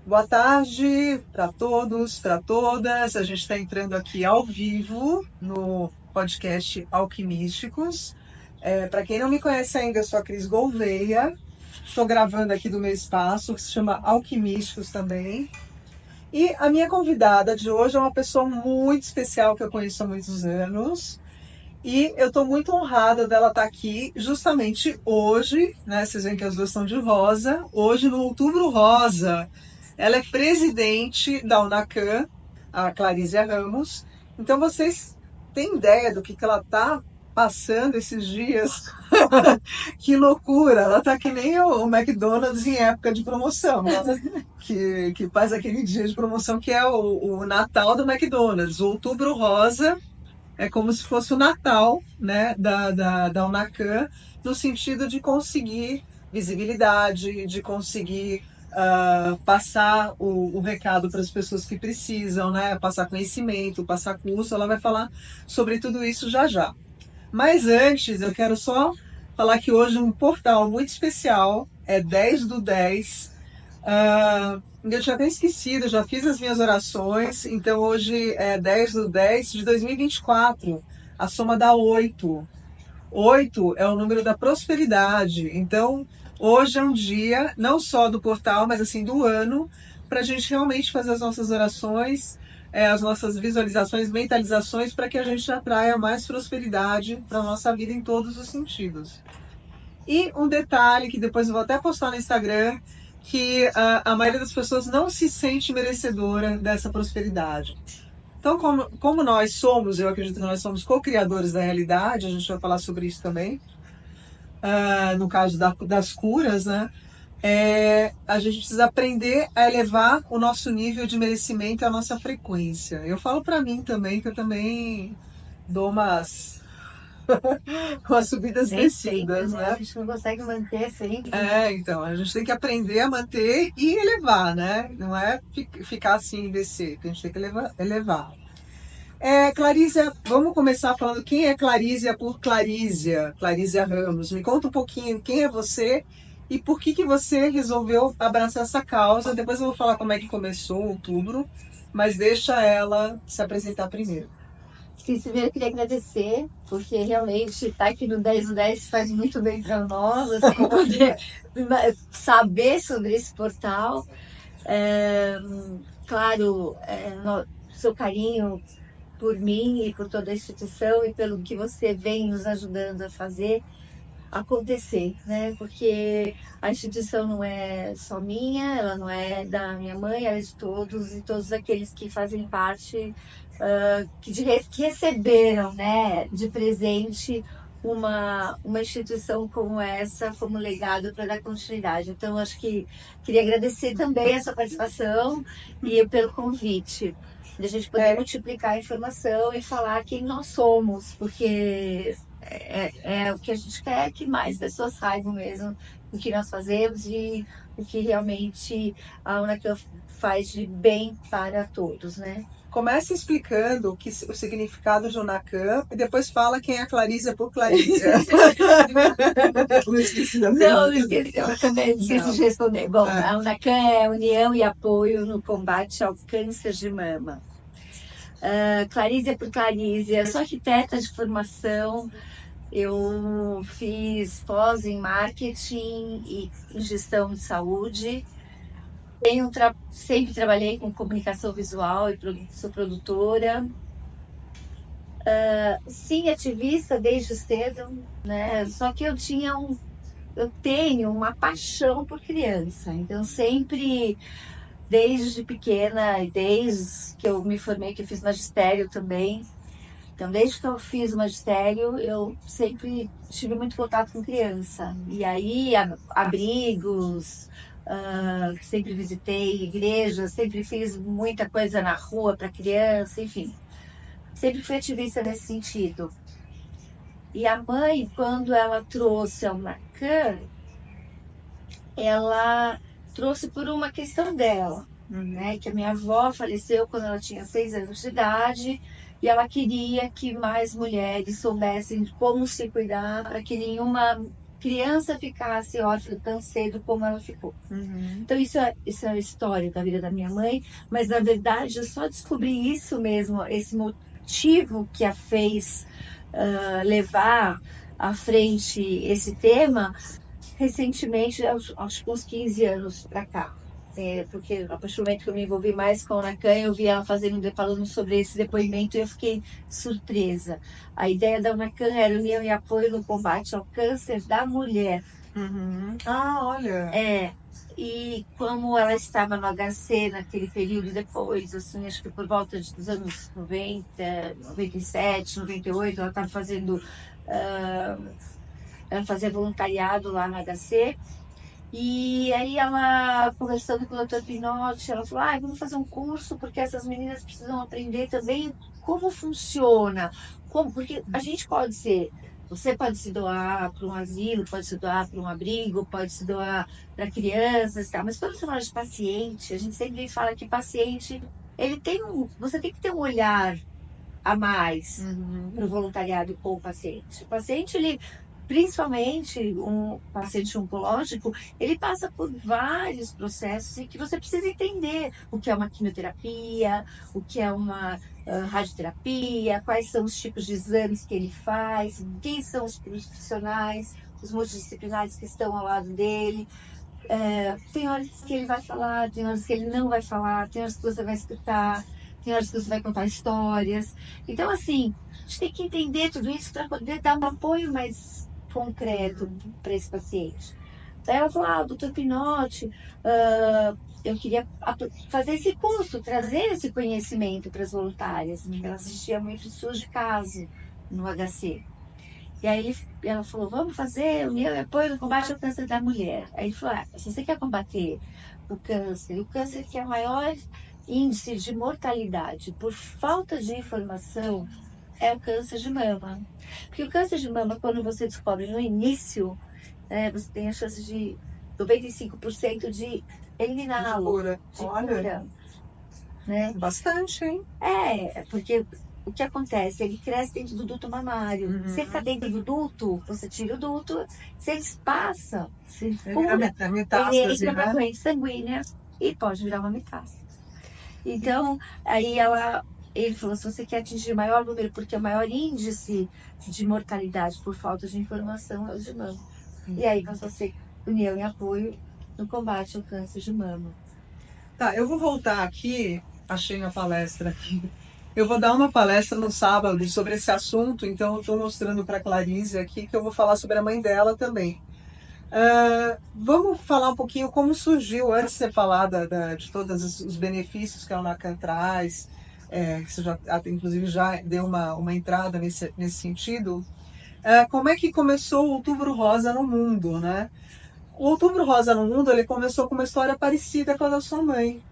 Boa tarde para todos, para todas. A gente está entrando aqui ao vivo no podcast Alquimísticos. Para quem não me conhece ainda, eu sou a Cris Gouveia. Estou gravando aqui do meu espaço, que se chama Alquimísticos também. E a minha convidada de hoje é uma pessoa muito especial que eu conheço há muitos anos. E eu estou muito honrada dela estar aqui justamente hoje, né? Vocês veem que as duas estão de rosa. Hoje, no Outubro Rosa. Ela é presidente da UNACAM, a Clarísia Ramos. Então, vocês têm ideia do que ela está passando esses dias? Que loucura! Ela está que nem o McDonald's em época de promoção, que faz aquele dia de promoção que é o Natal do McDonald's. O Outubro Rosa é como se fosse o Natal, né, da UNACAM, no sentido de conseguir visibilidade, de conseguir passar o recado para as pessoas que precisam, né? Passar conhecimento, passar curso. Ela vai falar sobre tudo isso já já. Mas antes, eu quero só falar que hoje um portal muito especial, é 10/10. Eu já até esquecido, já fiz as minhas orações, então hoje é 10/10 de 2024, a soma dá 8. 8 é o número da prosperidade. Então, hoje é um dia, não só do portal, mas assim do ano, para a gente realmente fazer as nossas orações, as nossas visualizações, mentalizações, para que a gente atraia mais prosperidade para a nossa vida em todos os sentidos. E um detalhe que depois eu vou até postar no Instagram, que a maioria das pessoas não se sente merecedora dessa prosperidade. Então, como nós somos, eu acredito que nós somos co-criadores da realidade, a gente vai falar sobre isso também, no caso das curas, né? A gente precisa aprender a elevar o nosso nível de merecimento e a nossa frequência. Eu falo para mim também, que eu também dou umas subidas e descidas, né? A gente não consegue manter sempre. Então, a gente tem que aprender a manter e elevar, né? Não é ficar assim e descer, que a gente tem que elevar. Clarísia, vamos começar falando quem é Clarísia por Clarísia Ramos. Me conta um pouquinho quem é você e por que você resolveu abraçar essa causa. Depois eu vou falar como é que começou outubro, mas deixa ela se apresentar primeiro. Primeiro eu queria agradecer, porque realmente estar aqui no 10/10 faz muito bem para nós, assim, poder saber sobre esse portal. Claro, seu carinho por mim e por toda a instituição e pelo que você vem nos ajudando a fazer acontecer, né? Porque a instituição não é só minha, ela não é da minha mãe, ela é de todos e todos aqueles que fazem parte, que receberam, né, de presente uma instituição como essa, como legado para dar continuidade. Então, acho que queria agradecer também a sua participação e pelo convite, de a gente poder multiplicar a informação e falar quem nós somos, porque o que a gente quer que mais pessoas saibam mesmo o que nós fazemos e o que realmente a UNACAM faz de bem para todos, né? Começa explicando o significado de UNACAM e depois fala quem é a Clarísia por Clarísia. Não esqueci eu também esqueci de responder. Bom, a UNACAM é União e Apoio no Combate ao Câncer de Mama. Clarísia por Clarísia, sou arquiteta de formação, eu fiz pós em marketing e em gestão de saúde. Sempre trabalhei com comunicação visual e sou produtora. Sim, ativista desde cedo, né? Só que eu tenho uma paixão por criança. Então sempre, desde pequena, desde que eu me formei, que eu fiz magistério também. Então, desde que eu fiz o magistério, eu sempre tive muito contato com criança. E aí, abrigos, sempre visitei igrejas, sempre fiz muita coisa na rua para criança, enfim. Sempre fui ativista nesse sentido. E a mãe, quando ela trouxe ao Lacan, ela trouxe por uma questão dela, né? Que a minha avó faleceu quando ela tinha 6 anos de idade e ela queria que mais mulheres soubessem como se cuidar para que nenhuma criança ficasse órfã tão cedo como ela ficou. Então isso é a história da vida da minha mãe, mas na verdade eu só descobri isso mesmo, esse motivo que a fez levar à frente esse tema recentemente, acho que uns 15 anos para cá. Porque a partir do momento que eu me envolvi mais com a Lacan, eu vi ela falando sobre esse depoimento e eu fiquei surpresa. A ideia da Lacan era união e apoio no combate ao câncer da mulher. Ah, olha. E como ela estava no HC naquele período depois, assim, acho que por volta dos anos 90, 97, 98, ela estava fazendo... ela fazia voluntariado lá na HC, e aí ela, conversando com o Dr. Pinotti, ela falou, vamos fazer um curso, porque essas meninas precisam aprender também como funciona, porque a gente pode ser, você pode se doar para um asilo, pode se doar para um abrigo, pode se doar para crianças, tá? Mas quando você fala de paciente, a gente sempre fala que paciente, você tem que ter um olhar a mais para o voluntariado com o paciente. O paciente, ele, principalmente um paciente oncológico, ele passa por vários processos em que você precisa entender o que é uma quimioterapia, o que é uma radioterapia, quais são os tipos de exames que ele faz, quem são os profissionais, os multidisciplinares que estão ao lado dele. Tem horas que ele vai falar, tem horas que ele não vai falar, tem horas que você vai escutar, tem horas que você vai contar histórias. Então, assim, a gente tem que entender tudo isso para poder dar um apoio mais concreto para esse paciente. Daí ela falou, doutor Pinotti, eu queria fazer esse curso, trazer esse conhecimento para as voluntárias. Ela assistia muito estudos de caso no HC. E aí ela falou, vamos fazer união e apoio no combate ao câncer da mulher. Aí ele falou, se você quer combater o câncer que é o maior índice de mortalidade por falta de informação é o câncer de mama. Porque o câncer de mama, quando você descobre no início, você tem a chance de 95% de eliminá-lo. De cura. Né? Bastante, hein? Porque o que acontece? Ele cresce dentro do duto mamário. Se ele está dentro do duto, você tira o duto, se ele passa, se ele cura, ele entra para a corrente sanguínea e pode virar uma metástase. Então, aí ele falou, se você quer atingir o maior número, porque o maior índice de mortalidade por falta de informação é o de mama. E aí vai ser união e apoio no combate ao câncer de mama. Tá, eu vou voltar aqui, achei minha palestra aqui. Eu vou dar uma palestra no sábado sobre esse assunto, então eu estou mostrando para a Clarice aqui que eu vou falar sobre a mãe dela também. Vamos falar um pouquinho como surgiu, antes de você falar de todos os benefícios que a Lacan traz, que você já, inclusive já deu uma entrada nesse sentido. Como é que começou o Outubro Rosa no mundo, né? O Outubro Rosa no mundo, ele começou com uma história parecida com a da sua mãe.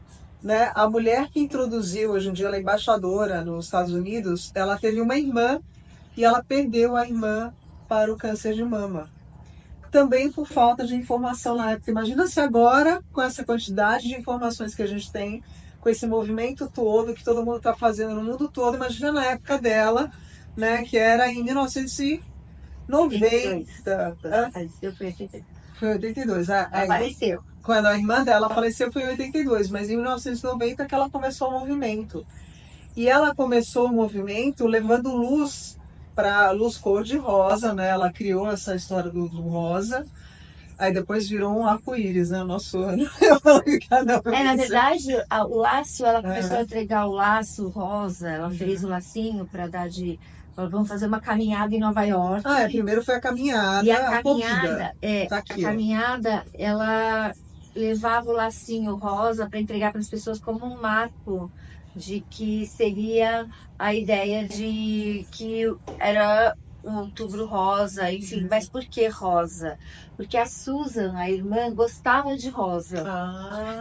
Né? A mulher que introduziu, hoje em dia ela é embaixadora nos Estados Unidos, ela teve uma irmã e ela perdeu a irmã para o câncer de mama. Também por falta de informação na época. Imagina se agora, com essa quantidade de informações que a gente tem, com esse movimento todo que todo mundo está fazendo no mundo todo, imagina na época dela, né, que era em 1990. Foi 82. Apareceu. Quando a irmã dela faleceu foi em 82, mas em 1990 que ela começou o movimento. E ela começou o movimento levando luz para luz cor-de-rosa, né? Ela criou essa história do rosa, aí depois virou um arco-íris, né? O nosso ano. Na verdade, o laço, ela começou a entregar o laço rosa, ela fez o lacinho para dar de... Vamos fazer uma caminhada em Nova York. Primeiro foi a caminhada. E a caminhada, ela levava o lacinho rosa para entregar para as pessoas como um marco de que seria a ideia de que era um outubro rosa, enfim, mas por que rosa? Porque a Susan, a irmã, gostava de rosa.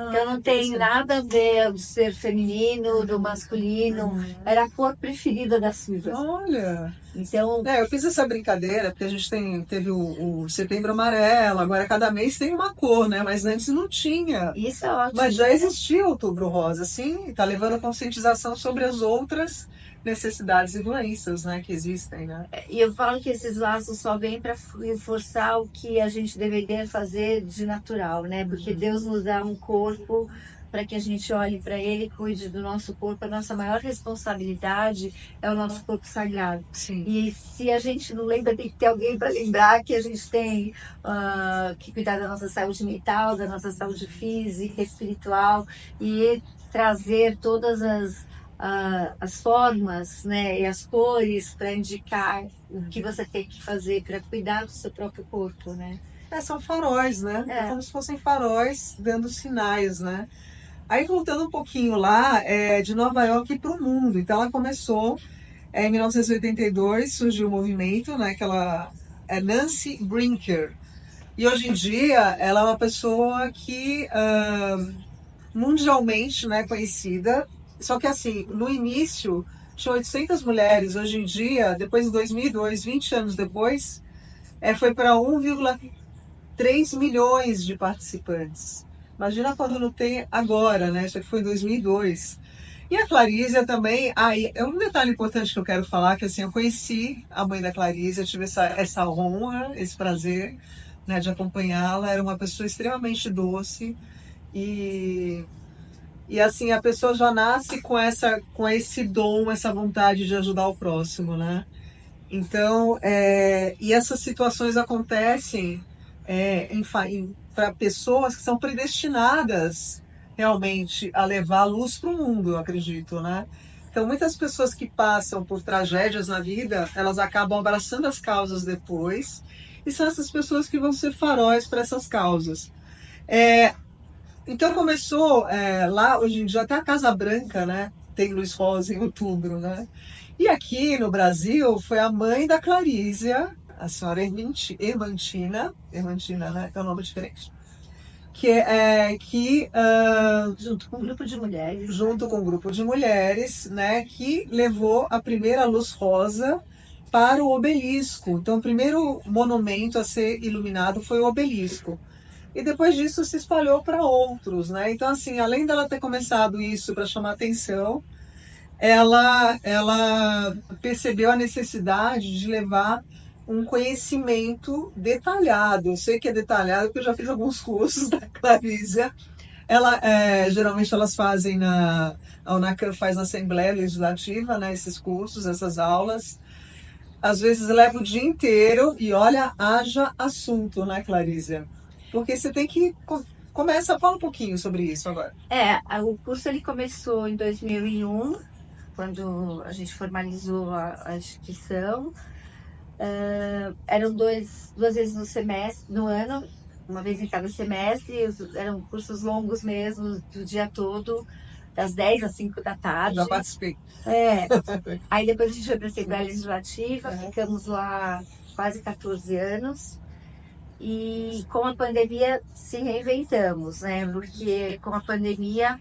Então não tem nada a ver do ser feminino, do masculino, era a cor preferida da Susan. Olha, Então, eu fiz essa brincadeira, porque a gente teve o Setembro Amarelo, agora cada mês tem uma cor, né? Mas antes não tinha. isso é ótimo. Mas já existia o Outubro Rosa, sim, está levando a conscientização sobre as outras necessidades e doenças, né, que existem, né? E eu falo que esses laços só vêm para reforçar o que a gente deveria fazer de natural, né? Porque Deus nos dá um corpo para que a gente olhe para ele, cuide do nosso corpo. A nossa maior responsabilidade é o nosso corpo sagrado. Sim. E se a gente não lembra, tem que ter alguém para lembrar que a gente tem que cuidar da nossa saúde mental, da nossa saúde física, espiritual e trazer todas as formas, né, e as cores para indicar o que você tem que fazer para cuidar do seu próprio corpo, né? São faróis, né? É como se fossem faróis dando sinais, né? Aí voltando um pouquinho lá, de Nova York para o mundo. Então ela começou em 1982, surgiu o movimento, né? Que ela é Nancy Brinker. E hoje em dia ela é uma pessoa que mundialmente, né, conhecida. Só que assim, no início tinha 800 mulheres. Hoje em dia, depois de 2002, 20 anos depois, foi para 1,3 milhões de participantes. Imagina quando não tem agora, né? Isso aqui foi em 2002. E a Clarísia também. É um detalhe importante que eu quero falar, que assim, eu conheci a mãe da Clarísia, eu tive essa honra, esse prazer, né, de acompanhá-la. Era uma pessoa extremamente doce e assim, a pessoa já nasce com esse dom, essa vontade de ajudar o próximo, né? Então, e essas situações acontecem para pessoas que são predestinadas realmente a levar a luz para o mundo, eu acredito, né? Então, muitas pessoas que passam por tragédias na vida, elas acabam abraçando as causas depois, e são essas pessoas que vão ser faróis para essas causas. Então começou lá, hoje em dia até a Casa Branca, né? Tem Luz Rosa em outubro, né? E aqui no Brasil foi a mãe da Clarísia, a senhora Ermantina, né? É um nome diferente. Junto com um grupo de mulheres. Junto com um grupo de mulheres, né? Que levou a primeira luz rosa para o obelisco. Então o primeiro monumento a ser iluminado foi o obelisco. E depois disso se espalhou para outros, né? Então, assim, além dela ter começado isso para chamar atenção, ela percebeu a necessidade de levar um conhecimento detalhado. Eu sei que é detalhado, porque eu já fiz alguns cursos da Clarísia. Geralmente elas fazem a UNACAM faz na Assembleia Legislativa, né? Esses cursos, essas aulas. Às vezes leva o dia inteiro e olha, haja assunto, né, Clarísia? Porque você tem que fala um pouquinho sobre isso agora. O curso ele começou em 2001, quando a gente formalizou a instituição. Eram duas vezes no semestre, no ano, uma vez em cada semestre. Eram cursos longos mesmo, do dia todo, das 10 às 5 da tarde. Já participei. Aí depois a gente foi para a Assembleia Legislativa, ficamos lá quase 14 anos. E com a pandemia se reinventamos, né? Porque com a pandemia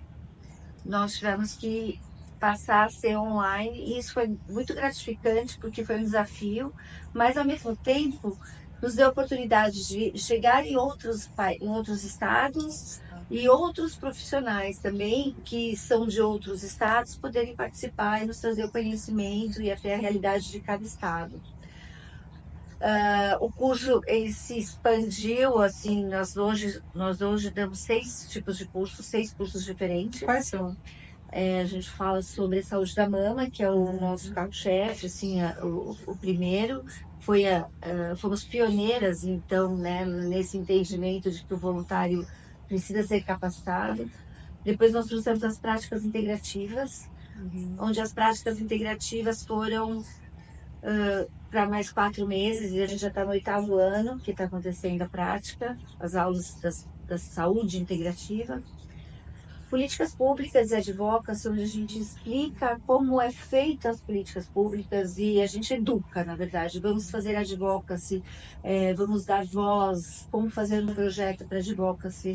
nós tivemos que passar a ser online e isso foi muito gratificante porque foi um desafio, mas ao mesmo tempo nos deu a oportunidade de chegar em outros estados e outros profissionais também que são de outros estados poderem participar e nos trazer o conhecimento e até a realidade de cada estado. O curso ele se expandiu, assim, nós hoje damos 6 tipos de cursos, 6 cursos diferentes. Quais são? A gente fala sobre saúde da mama, que é o nosso carro-chefe, assim, o primeiro. Fomos pioneiras, então, né, nesse entendimento de que o voluntário precisa ser capacitado. Depois nós trouxemos as práticas integrativas, onde as práticas integrativas foram para mais 4 meses, e a gente já está no 8º ano que está acontecendo a prática, as aulas da saúde integrativa. Políticas públicas e advocacy, onde a gente explica como é feita as políticas públicas e a gente educa, na verdade. Vamos fazer advocacy, vamos dar voz, como fazer um projeto para advocacy.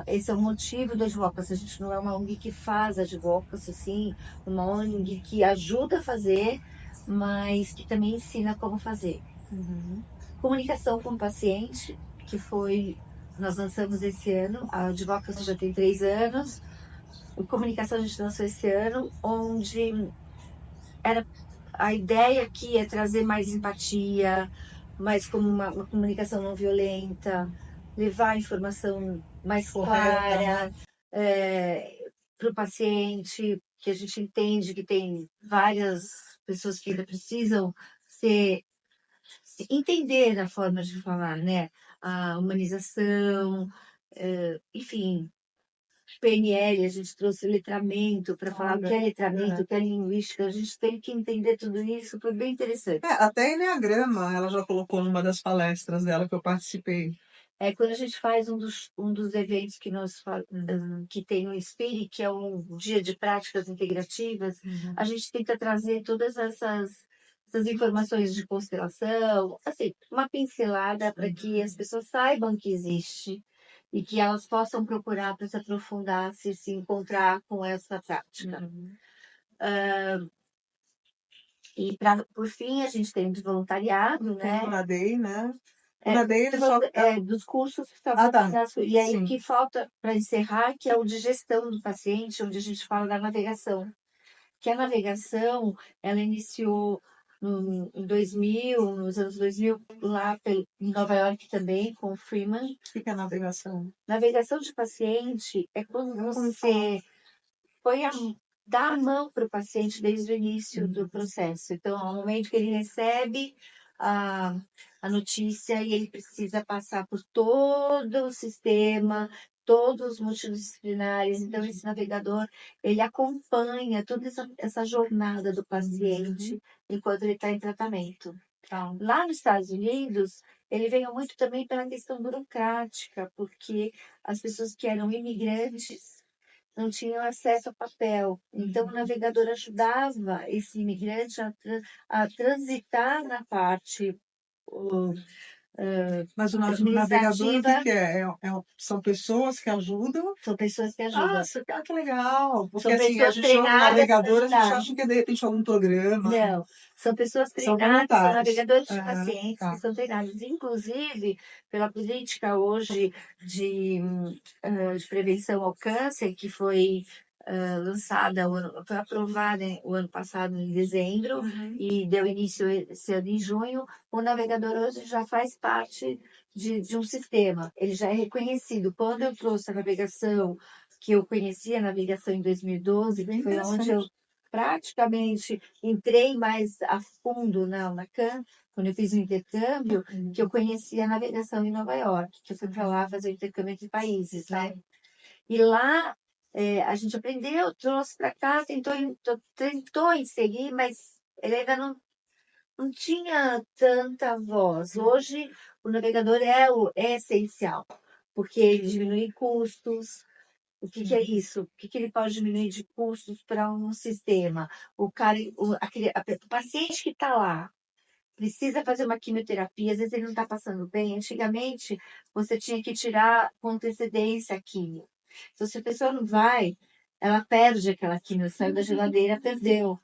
Esse é o motivo do advocacy. A gente não é uma ONG que faz advocacy, sim, uma ONG que ajuda a fazer, mas que também ensina como fazer. Uhum. Comunicação com o paciente, nós lançamos esse ano, a Advocacy já tem 3 anos, o Comunicação a gente lançou esse ano, onde a ideia aqui é trazer mais empatia, mais como uma comunicação não violenta, levar a informação mais clara para o paciente, que a gente entende que tem várias pessoas que ainda precisam entender a forma de falar, né? A humanização, enfim, PNL, a gente trouxe letramento para falar o que é letramento, o que é linguística, a gente tem que entender tudo isso, foi bem interessante. Até Enneagrama ela já colocou numa das palestras dela que eu participei. Quando a gente faz um dos eventos que tem o Spirit, que é um dia de práticas integrativas, a gente tenta trazer todas essas informações de constelação, assim, uma pincelada para que as pessoas saibam que existe e que elas possam procurar para se aprofundar, se encontrar com essa prática. E por fim, a gente tem de voluntariado, né? O NADEI, né? O NADEI, ele só... dos cursos que estão tá. E aí, Sim. o que falta para encerrar, que é o de gestão do paciente, onde a gente fala da navegação. Que a navegação, ela iniciou em 2000, nos anos 2000, lá em Nova York também, com o Freeman. O que é navegação? Navegação de paciente é quando você dá a mão para o paciente desde o início do processo. Então, ao momento que ele recebe a notícia e ele precisa passar por todo o sistema, todos os multidisciplinares. Então, esse navegador, ele acompanha toda essa jornada do paciente enquanto ele está em tratamento. Lá nos Estados Unidos, ele veio muito também pela questão burocrática, porque as pessoas que eram imigrantes não tinham acesso ao papel. Então, o navegador ajudava esse imigrante a transitar na parte Mas o navegador, o que é? São pessoas que ajudam? São pessoas que ajudam. Que legal! Porque São assim, a gente chama navegador, a gente acha que é de repente algum programa. Não, são pessoas treinadas, são navegadores de pacientes que são treinados, inclusive pela política hoje de prevenção ao câncer, que foi lançada, foi aprovada o ano passado, em dezembro, e deu início esse ano em junho. O navegador hoje já faz parte de um sistema, ele já é reconhecido. Quando eu trouxe a navegação, que eu conheci a navegação em 2012, que foi onde eu praticamente entrei mais a fundo na UNACAM, quando eu fiz o intercâmbio, que eu conheci a navegação em Nova York, que eu fui para lá fazer o intercâmbio entre países, né? E lá a gente aprendeu, trouxe para cá, tentou inserir, mas ele ainda não tinha tanta voz. Hoje, o navegador é essencial, porque ele diminui custos. O que é isso? O que ele pode diminuir de custos para um sistema? O paciente que está lá precisa fazer uma quimioterapia, às vezes ele não está passando bem. Antigamente, você tinha que tirar com antecedência a quimio. Então, se a pessoa não vai, ela perde aquela quimio, saiu da geladeira, perdeu.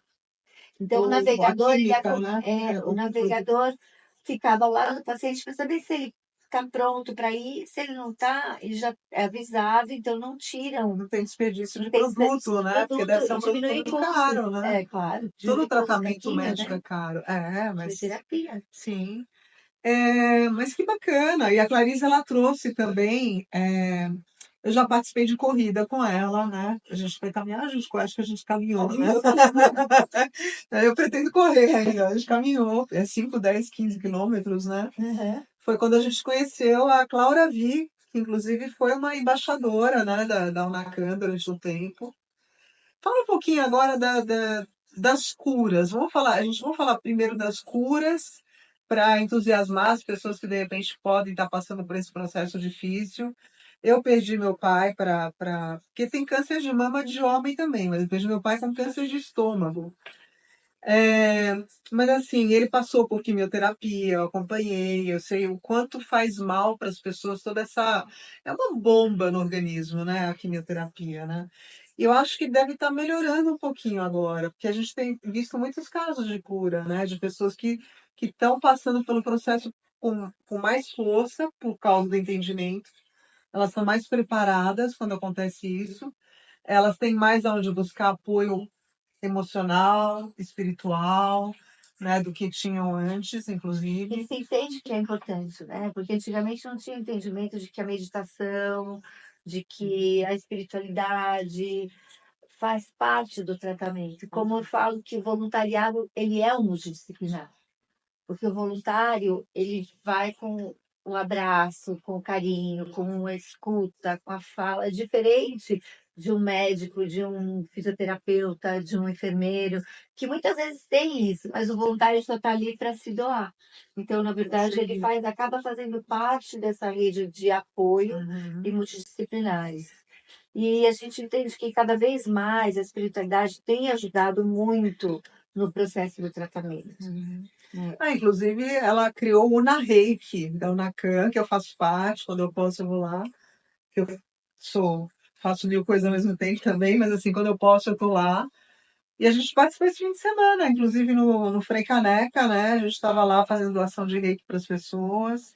Então, o navegador, o navegador ficava ao lado do paciente para saber se ele está pronto para ir, se ele não está, ele já é avisado, então não tiram. Não tem desperdício de produto, né? Porque deve ser um produto muito caro, né? Claro. Todo tratamento médico é caro. Mas... terapia. Sim. Mas que bacana. E a Clarice, ela trouxe também... Eu já participei de corrida com ela, né? A gente foi caminhar, acho que a gente caminhou, né? Eu pretendo correr ainda. A gente caminhou, 5, 10, 15 quilômetros, né? Foi quando a gente conheceu a Cláudia Vi, que inclusive foi uma embaixadora, né, da UNACAM durante um tempo. Fala um pouquinho agora das curas. A gente vai falar primeiro das curas para entusiasmar as pessoas que de repente podem estar passando por esse processo difícil. Eu perdi meu pai porque tem câncer de mama de homem também, mas eu perdi meu pai com câncer de estômago. É, mas assim, ele passou por quimioterapia, eu acompanhei, eu sei o quanto faz mal para as pessoas toda essa. É uma bomba no organismo, né? A quimioterapia, né? E eu acho que deve estar melhorando um pouquinho agora, porque a gente tem visto muitos casos de cura, né? De pessoas que estão passando pelo processo com mais força por causa do entendimento. Elas são mais preparadas quando acontece isso. Elas têm mais aonde buscar apoio emocional, espiritual, né, do que tinham antes, E inclusive. se entende que é importante, né? Porque antigamente não tinha entendimento de que a meditação, de que a espiritualidade faz parte do tratamento. Como eu falo que o voluntariado, ele é um multidisciplinar. Porque o voluntário, ele vai com o abraço, com o carinho, com a escuta, com a fala, diferente de um médico, de um fisioterapeuta, de um enfermeiro, que muitas vezes tem isso, mas o voluntário só está ali para se doar. Então, na verdade, ele acaba fazendo parte dessa rede de apoio e multidisciplinares. E a gente entende que cada vez mais a espiritualidade tem ajudado muito no processo do tratamento. Inclusive, ela criou o Una Reiki, da Unacan, que eu faço parte, quando eu posso eu vou lá. Eu faço mil coisas ao mesmo tempo também, mas assim, quando eu posso eu tô lá. E a gente participou esse fim de semana, inclusive no Frei Caneca, né? A gente estava lá fazendo doação de reiki para as pessoas.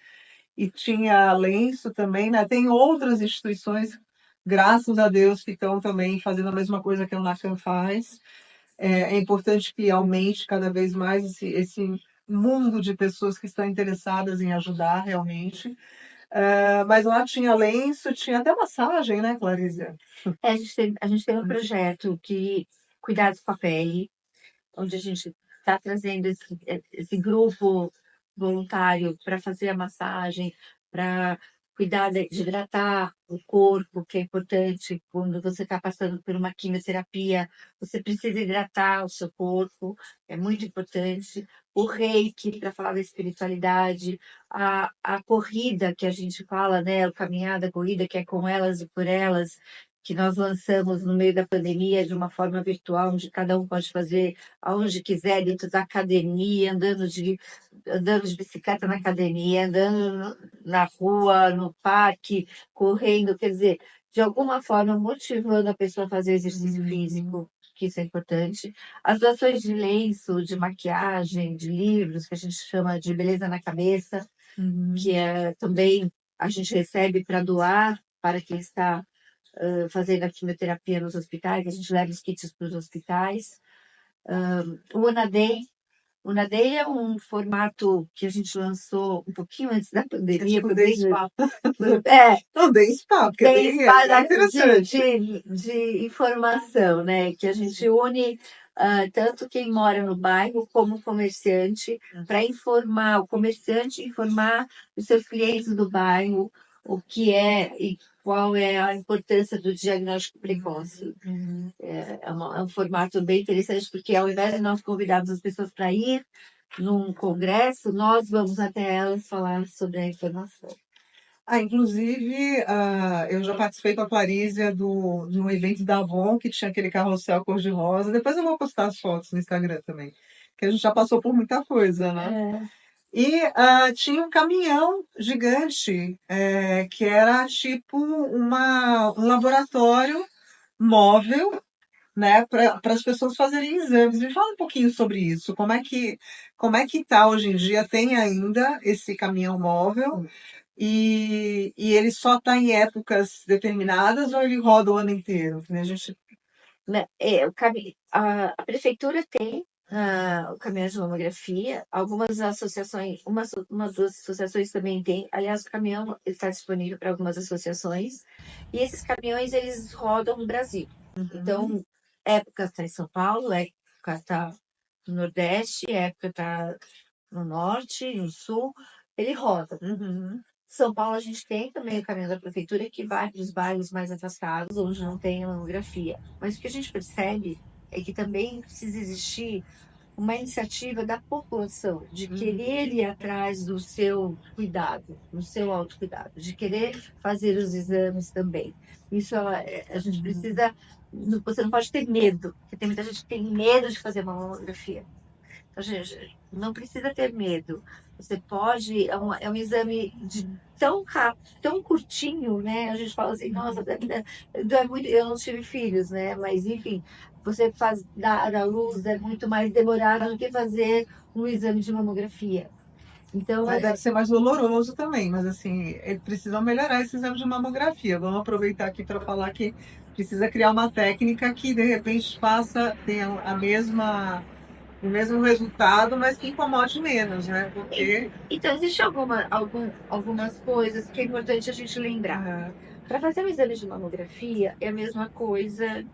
E tinha lenço também, né? Tem outras instituições, graças a Deus, que estão também fazendo a mesma coisa que a Unacan faz. É importante que aumente cada vez mais esse mundo de pessoas que estão interessadas em ajudar realmente. Mas lá tinha lenço, tinha até massagem, né, Clarícia? A gente tem um projeto que Cuidados com a Pele, onde a gente está trazendo esse grupo voluntário para fazer a massagem, para cuidar de hidratar o corpo, que é importante quando você está passando por uma quimioterapia, você precisa hidratar o seu corpo, é muito importante. O reiki, para falar da espiritualidade, a corrida que a gente fala, né? A caminhada, a corrida, que é com elas e por elas, que nós lançamos no meio da pandemia de uma forma virtual, onde cada um pode fazer aonde quiser, dentro da academia, andando de bicicleta na academia, andando na rua, no parque, correndo, quer dizer, de alguma forma motivando a pessoa a fazer exercício físico, que isso é importante. As doações de lenço, de maquiagem, de livros, que a gente chama de beleza na cabeça, que é também a gente recebe para doar para quem está fazendo a quimioterapia nos hospitais, a gente leva os kits para os hospitais. O Onaday. O Onaday é um formato que a gente lançou um pouquinho antes da pandemia. Tipo, dei spa. É, Não, dei spa, porque tem é interessante. de informação, né? Que a gente une tanto quem mora no bairro como o comerciante, para informar o comerciante, informar os seus clientes do bairro o que é e qual é a importância do diagnóstico precoce. É um formato bem interessante, porque ao invés de nós convidarmos as pessoas para ir num congresso, nós vamos até elas falar sobre a informação. Inclusive, eu já participei com a Clarísia de um evento da Avon, que tinha aquele carrossel cor-de-rosa. Depois eu vou postar as fotos no Instagram também, que a gente já passou por muita coisa, né? E tinha um caminhão gigante, que era tipo um laboratório móvel, né, para as pessoas fazerem exames. Me fala um pouquinho sobre isso. Como é que tá hoje em dia? Tem ainda esse caminhão móvel? E ele só está em épocas determinadas ou ele roda o ano inteiro? Que nem a gente... A prefeitura tem o caminhão de mamografia, algumas associações, uma duas associações também tem. Aliás, o caminhão está disponível para algumas associações, e esses caminhões eles rodam no Brasil. Então, época está em São Paulo, época está no Nordeste, época está no Norte, no Sul, ele roda. São Paulo a gente tem também o caminho da prefeitura que vai para os bairros mais afastados, onde não tem mamografia. Mas o que a gente percebe é que também precisa existir uma iniciativa da população de querer ir atrás do seu cuidado, do seu autocuidado, de querer fazer os exames também. Isso a gente precisa, você não pode ter medo, porque tem muita gente que tem medo de fazer uma mamografia. Então, gente, não precisa ter medo. Você pode, é um exame de tão rápido, tão curtinho, né? A gente fala assim, nossa, é muito, eu não tive filhos, né? Mas, enfim, você faz dar à luz é muito mais demorado do que fazer um exame de mamografia. Então, Mas deve ser mais doloroso também, mas assim, eles precisam melhorar esse exame de mamografia. Vamos aproveitar aqui para falar que precisa criar uma técnica que de repente tenha o mesmo resultado, mas que incomode menos, né? Porque então existe algumas coisas que é importante a gente lembrar. ah, Para fazer o exame de mamografia, é a mesma coisa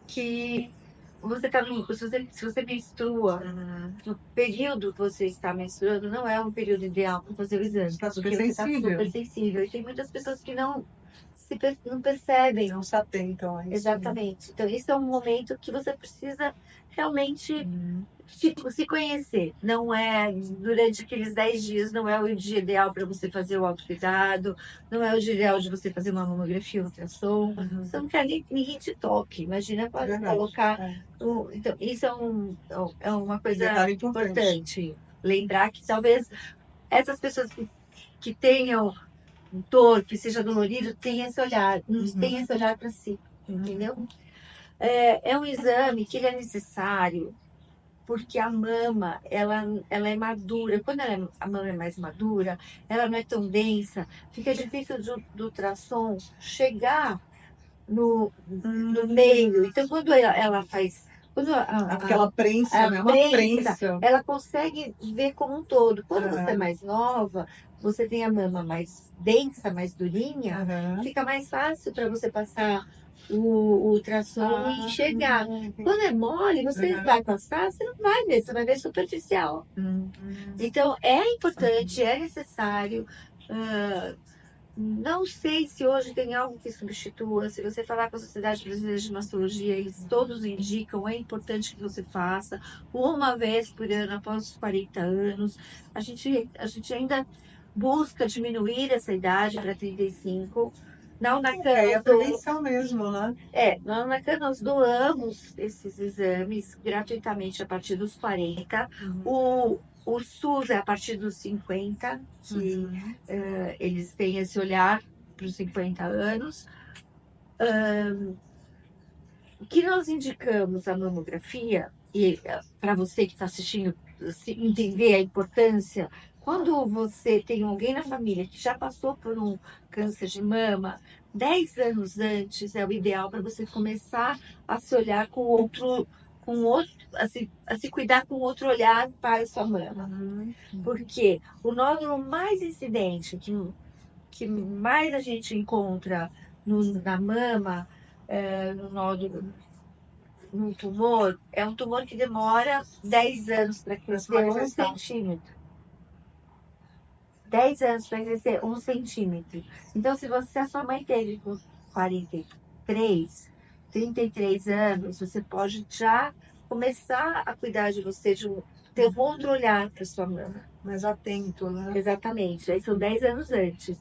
que você está se você menstrua, no período que você está menstruando, não é um período ideal para fazer o exame, está super porque você está sensível, super sensível. E tem muitas pessoas que não percebem. não se atentam a isso. Exatamente. Então, esse é um momento que você precisa realmente se conhecer. Não é durante aqueles 10 dias, não é o dia ideal para você fazer o autocuidado, não é o dia ideal de você fazer uma mamografia, ultrassom. Você não quer nem ninguém te toque. Imagina Verdade, colocar. é. Então, isso é uma coisa Detalhe importante. importante. Lembrar que talvez essas pessoas que tenham dor, que seja dolorido, tenham esse olhar para si. Entendeu? É um exame que ele é necessário porque a mama, ela é madura. Quando a mama é mais madura, ela não é tão densa, fica difícil do ultrassom chegar no meio. Então, quando ela faz... Quando Aquela prensa, né? Uma prensa, prensa. ela consegue ver como um todo. Quando você é Aham. mais nova, você tem a mama mais densa, mais durinha, Aham. fica mais fácil para você passar o ultrassom e enxergar. Quando é mole, você vai passar, você não vai ver, você vai ver superficial. Então, é importante, é necessário. Não sei se hoje tem algo que substitua. Se você falar com a Sociedade Brasileira de Mastologia, eles todos indicam, é importante que você faça uma vez por ano após os 40 anos. A gente ainda busca diminuir essa idade para 35. Na UNACAM, É a prevenção mesmo, né? na UNACAM nós doamos esses exames gratuitamente a partir dos 40. O SUS é a partir dos 50, que eles têm esse olhar para os 50 anos. O que nós indicamos a mamografia, e para você que está assistindo, entender a importância, quando você tem alguém na família que já passou por um câncer de mama, 10 anos antes é o ideal para você começar a se olhar a se cuidar com outro olhar para a sua mama. Porque o nódulo mais incidente, que mais a gente encontra na mama, no nódulo, no tumor, é um tumor que demora 10 anos para crescer 1 centímetro. 10 anos para crescer 1 centímetro. Então, se a sua mãe teve com 33 anos, você pode já começar a cuidar de você, ter um outro olhar para sua mama. Mais atento, né? Exatamente. Aí são 10 anos antes.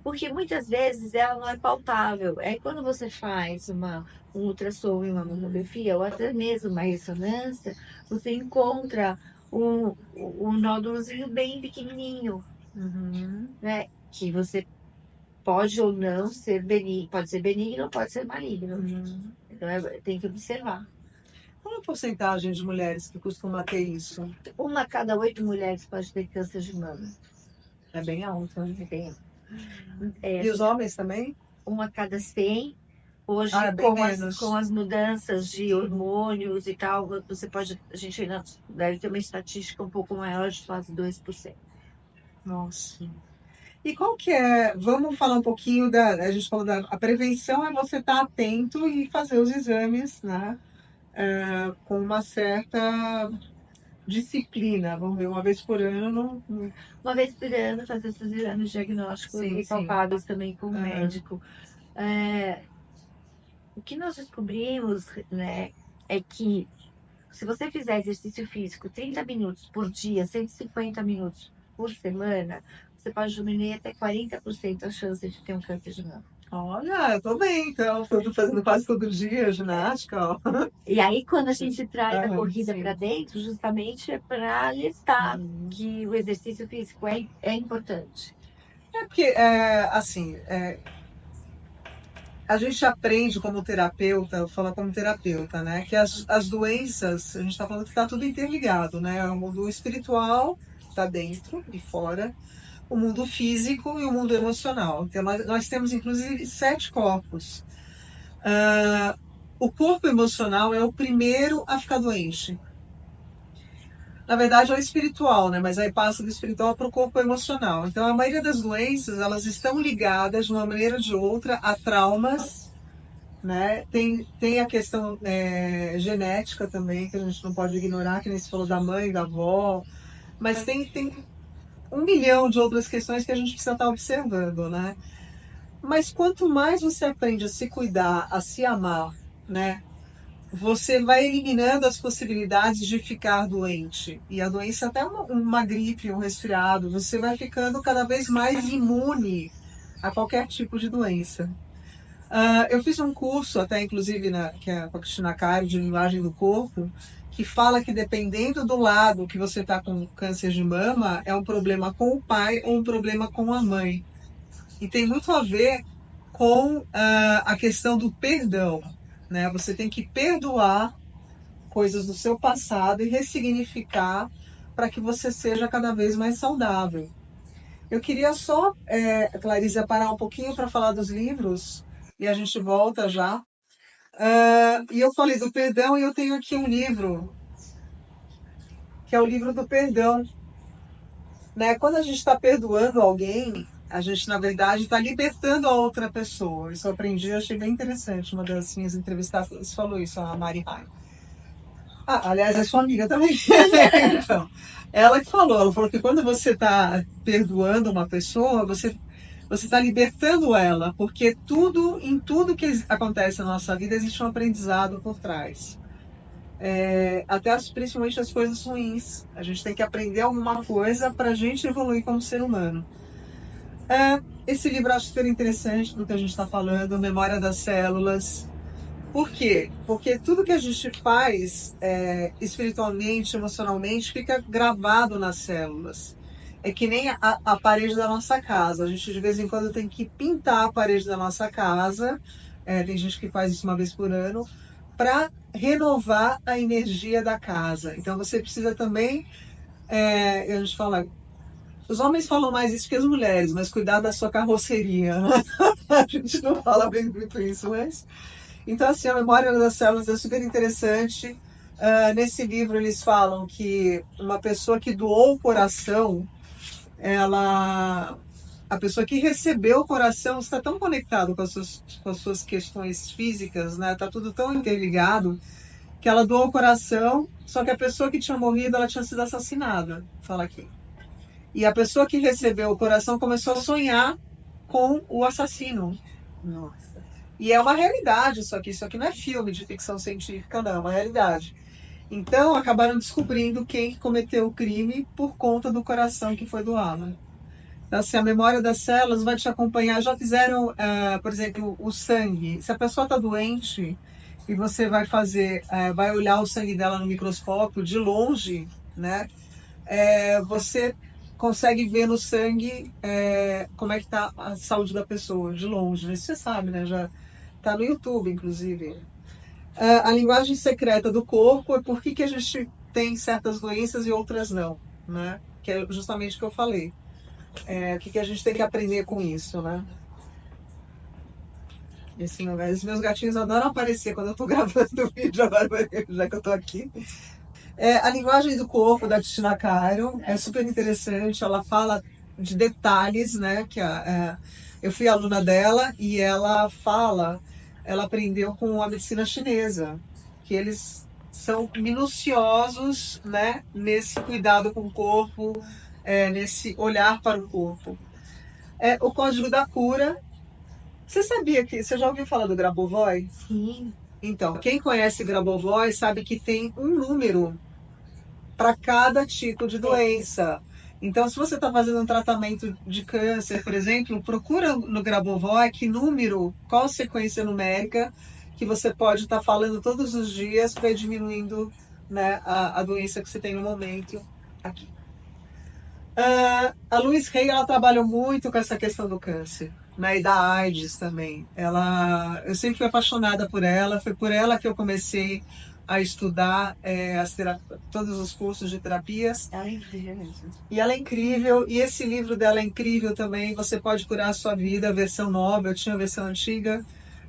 Porque muitas vezes ela não é palpável. É quando você faz um ultrassom e uma mamografia, ou até mesmo uma ressonância, você encontra um nódulozinho bem pequenininho, né? Que você pode ou não ser benigno. Pode ser benigno ou pode ser maligno. Então tem que observar. Qual a porcentagem de mulheres que costuma ter isso? 1 a cada 8 mulheres pode ter câncer de mama. É bem alto, né? É bem alto. E os homens também? 1 a cada 100. Hoje, com as mudanças de hormônios e tal, a gente ainda deve ter uma estatística um pouco maior, de quase 2%. Nossa. E qual que é? Vamos falar um pouquinho a gente falou a prevenção é você estar atento e fazer os exames, né? Com uma certa disciplina, vamos ver, uma vez por ano. Uma vez por ano, fazer esses exames diagnósticos e palpados também com o médico. O que nós descobrimos, né, é que Se você fizer exercício físico 30 minutos por dia, 150 minutos por semana, você pode diminuir até 40% a chance de ter um câncer de mama. Olha, eu tô bem, então. Tô fazendo quase todo dia ginástica, ó. E aí, quando a gente traz a Aham, corrida sim. para dentro, justamente é para alertar que o exercício físico é importante. É porque, assim, a gente aprende como terapeuta, eu falo como terapeuta, né? Que as doenças, a gente está falando que está tudo interligado, né? O mundo espiritual está dentro e fora, o mundo físico e o mundo emocional. Então, nós temos, inclusive, 7 corpos. O corpo emocional é o primeiro a ficar doente. Na verdade, é o espiritual, né? Mas aí passa do espiritual para o corpo emocional. Então, a maioria das doenças, elas estão ligadas, de uma maneira ou de outra, a traumas, né? Tem a questão genética também, que a gente não pode ignorar, que nem se falou da mãe, da avó, mas tem 1 milhão de outras questões que a gente precisa estar observando, né? Mas quanto mais você aprende a se cuidar, a se amar, né? Você vai eliminando as possibilidades de ficar doente. E a doença, até uma gripe, um resfriado, você vai ficando cada vez mais imune a qualquer tipo de doença. Eu fiz um curso, até inclusive, que é com a Cristina Cari, de linguagem do corpo, que fala que dependendo do lado que você está com câncer de mama, é um problema com o pai ou um problema com a mãe. E tem muito a ver com a questão do perdão, né? Você tem que perdoar coisas do seu passado e ressignificar para que você seja cada vez mais saudável. Eu queria só, Clarisa, parar um pouquinho para falar dos livros e a gente volta já. E eu falei do perdão e eu tenho aqui um livro, que é o livro do perdão. Né? Quando a gente está perdoando alguém, a gente, na verdade, está libertando a outra pessoa. Isso eu aprendi, achei bem interessante. Uma das minhas entrevistadas falou isso, a Mari Rai. Aliás, é sua amiga também. Então, ela que falou, ela falou que quando você está perdoando uma pessoa, você está libertando ela, porque em tudo que acontece na nossa vida existe um aprendizado por trás. Principalmente as coisas ruins. A gente tem que aprender alguma coisa para a gente evoluir como ser humano. Esse livro eu acho super interessante do que a gente está falando, Memória das Células. Por quê? Porque tudo que a gente faz espiritualmente, emocionalmente, fica gravado nas células. É que nem a parede da nossa casa. A gente de vez em quando tem que pintar a parede da nossa casa. Tem gente que faz isso uma vez por ano para renovar a energia da casa. Então você precisa também, a gente fala, os homens falam mais isso que as mulheres, mas cuidar da sua carroceria. Né? A gente não fala bem muito isso, mas então, assim, a Memória das Células é super interessante. Nesse livro eles falam que uma pessoa que doou o coração, a pessoa que recebeu o coração está tão conectado com as suas questões físicas, né? Tá tudo tão interligado que ela doou o coração, só que a pessoa que tinha morrido, ela tinha sido assassinada, fala aqui. E a pessoa que recebeu o coração começou a sonhar com o assassino. Nossa. E é uma realidade isso aqui não é filme de ficção científica, não, é uma realidade. Então, acabaram descobrindo quem cometeu o crime por conta do coração que foi doado. Então, assim, a memória das células vai te acompanhar. Já fizeram, por exemplo, o sangue. Se a pessoa está doente e você vai olhar o sangue dela no microscópio de longe, né? Você consegue ver no sangue como é que está a saúde da pessoa, de longe. Isso você sabe, né? Já está no YouTube, inclusive. A linguagem secreta do corpo é por que a gente tem certas doenças e outras não, né? Que é justamente o que eu falei. O que a gente tem que aprender com isso, né? Os meus gatinhos adoram aparecer quando eu estou gravando o vídeo, agora, já que eu estou aqui. A linguagem do corpo da Cristina Caro é super interessante. Ela fala de detalhes, né? Eu fui aluna dela e ela aprendeu com a medicina chinesa, que eles são minuciosos, né? Nesse cuidado com o corpo, nesse olhar para o corpo. O código da cura. Você sabia que... Você já ouviu falar do Grabovoi? Sim. Então, quem conhece Grabovoi sabe que tem um número para cada tipo de doença. Então, se você está fazendo um tratamento de câncer, por exemplo, procura no Grabovoi que número, qual sequência numérica que você pode estar falando todos os dias para ir diminuindo, né, a doença que você tem no momento aqui. A Louise Hay, ela trabalhou muito com essa questão do câncer, né, e da AIDS também. Eu sempre fui apaixonada por ela, foi por ela que eu comecei a estudar todos os cursos de terapias. Ela é incrível mesmo. E ela é incrível, e esse livro dela é incrível também. Você pode curar a sua vida, a versão nova, eu tinha a versão antiga.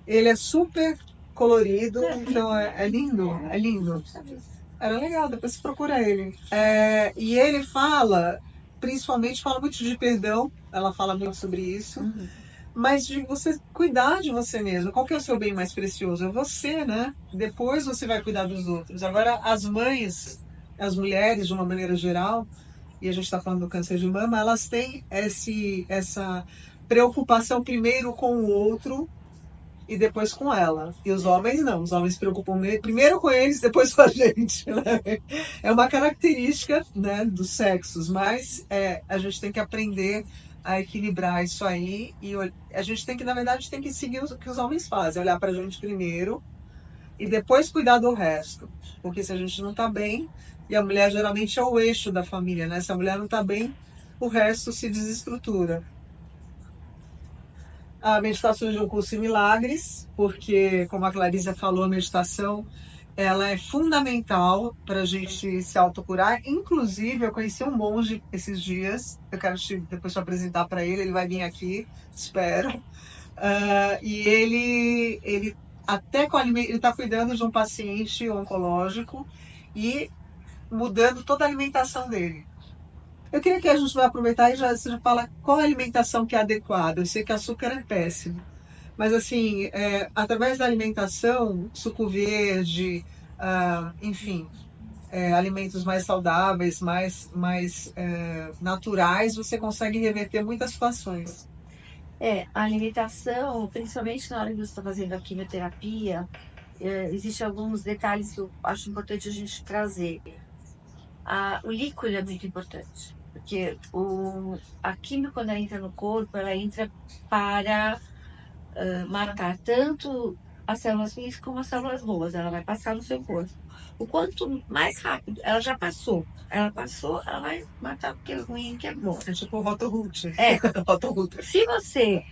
Ele é super colorido, então é lindo, é lindo. Era legal, depois você procura ele. E ele principalmente fala muito de perdão, ela fala muito sobre isso, mas de você cuidar de você mesmo. Qual que é o seu bem mais precioso? É você, né? Depois você vai cuidar dos outros. Agora, as mães, as mulheres, de uma maneira geral, e a gente está falando do câncer de mama, elas têm essa preocupação primeiro com o outro e depois com ela. E os homens não, os homens se preocupam primeiro com eles, depois com a gente. Né? É uma característica, né, dos sexos, mas a gente tem que aprender a equilibrar isso aí e a gente tem que, na verdade, tem que seguir o que os homens fazem, olhar para a gente primeiro e depois cuidar do resto. Porque se a gente não está bem, e a mulher geralmente é o eixo da família, né? Se a mulher não está bem, o resto se desestrutura. A meditação de um curso em milagres, porque, como a Clarisa falou, a meditação ela é fundamental para a gente se autocurar. Inclusive, eu conheci um monge esses dias, eu quero depois te apresentar para ele vai vir aqui, espero. E ele até com ele está cuidando de um paciente oncológico e mudando toda a alimentação dele. Eu queria que a gente vai aproveitar e você já fala qual a alimentação que é adequada. Eu sei que açúcar é péssimo, mas assim, através da alimentação, suco verde, enfim, alimentos mais saudáveis, mais naturais, você consegue reverter muitas situações. A alimentação, principalmente na hora que você está fazendo a quimioterapia, existem alguns detalhes que eu acho importante a gente trazer. O líquido é muito importante, porque a química, quando ela entra no corpo, ela entra para matar tanto as células ruins como as células boas. Ela vai passar no seu corpo. O quanto mais rápido, ela já passou. Ela passou, ela vai matar o que é ruim e o que é bom. É tipo o Roto-Roots. Se você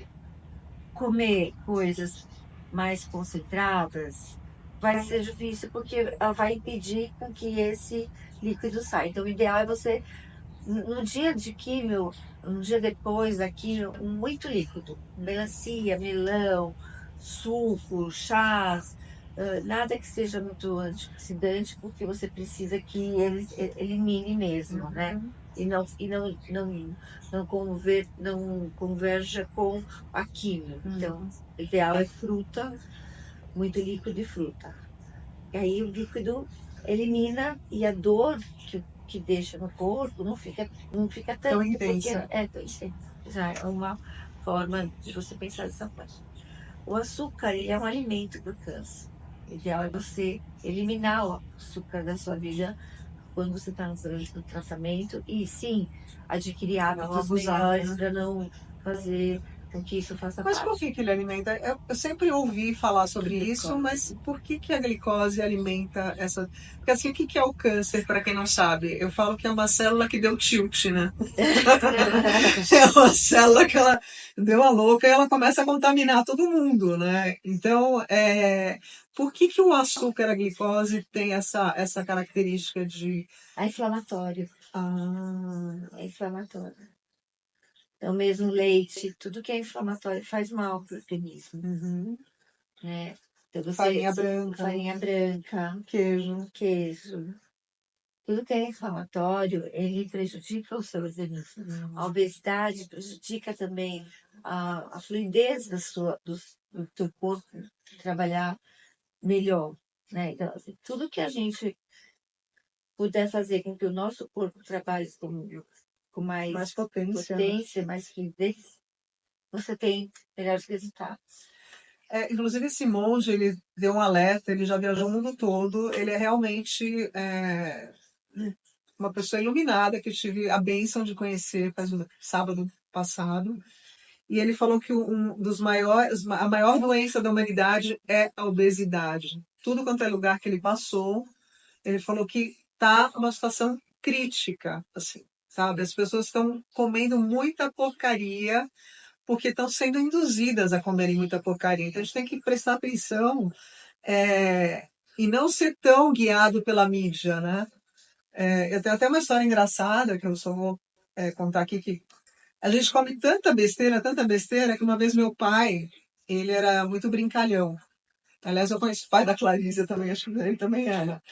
comer coisas mais concentradas, vai ser difícil porque ela vai impedir com que esse líquido saia. Então, o ideal é você, no dia de químio, um dia depois da químio, muito líquido. Melancia, melão, suco, chás, nada que seja muito antioxidante, porque você precisa que ele elimine mesmo, né? E não converja com a químio. Então, o ideal é fruta, muito líquido e fruta. E aí o líquido elimina e a dor que deixa no corpo não fica tanto. Tão intensa. Tão intensa. Já é uma forma de você pensar dessa forma. O açúcar, ele é um alimento para o câncer. O ideal é você eliminar o açúcar da sua vida quando você está no tratamento e sim adquirir hábitos melhores para não fazer com que isso faça Mas parte. por que ele alimenta? Eu sempre ouvi falar sobre isso, mas por que a glicose alimenta essa? Porque assim, o que é o câncer, para quem não sabe? Eu falo que é uma célula que deu tilt, né? É uma célula que ela deu a louca e ela começa a contaminar todo mundo, né? Então, por que o açúcar, a glicose, tem essa característica de... É inflamatório. É inflamatório. Então, mesmo leite, tudo que é inflamatório faz mal para o organismo. Né? Então, Farinha branca. Farinha branca. Queijo. Tudo que é inflamatório, ele prejudica o seu organismo. A obesidade prejudica também a fluidez do teu corpo trabalhar melhor. Né? Então, assim, tudo que a gente puder fazer com que o nosso corpo trabalhe com mais potência, mais fluidez, você tem melhores resultados. Inclusive, esse monge, ele deu um alerta, ele já viajou o mundo todo, ele é realmente uma pessoa iluminada que eu tive a bênção de conhecer faz sábado passado. E ele falou que a maior doença da humanidade é a obesidade. Tudo quanto é lugar que ele passou, ele falou que tá uma situação crítica, assim, sabe? As pessoas estão comendo muita porcaria porque estão sendo induzidas a comerem muita porcaria. Então a gente tem que prestar atenção e não ser tão guiado pela mídia, né? Eu tenho até uma história engraçada que eu só vou contar aqui, que a gente come tanta besteira, que uma vez meu pai, ele era muito brincalhão. Aliás, eu conheço o pai da Clarice, eu também acho que ele também era.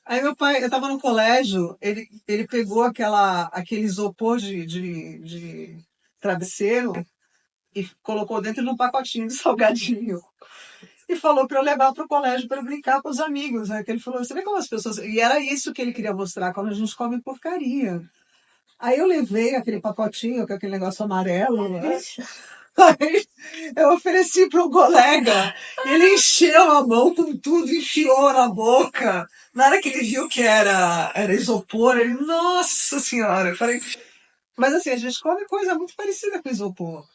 Aí meu pai, eu estava no colégio, ele pegou aquele isopor de travesseiro e colocou dentro de um pacotinho de salgadinho. E falou para eu levar para o colégio para brincar com os amigos, né? Que ele falou, você vê como as pessoas... E era isso que ele queria mostrar, quando a gente come porcaria. Aí eu levei aquele pacotinho com aquele negócio amarelo, né? Aí eu ofereci para um colega, ele encheu a mão com tudo, enfiou na boca. Na hora que ele viu que era isopor, ele, nossa senhora, eu falei, mas assim, a gente come coisa muito parecida com isopor,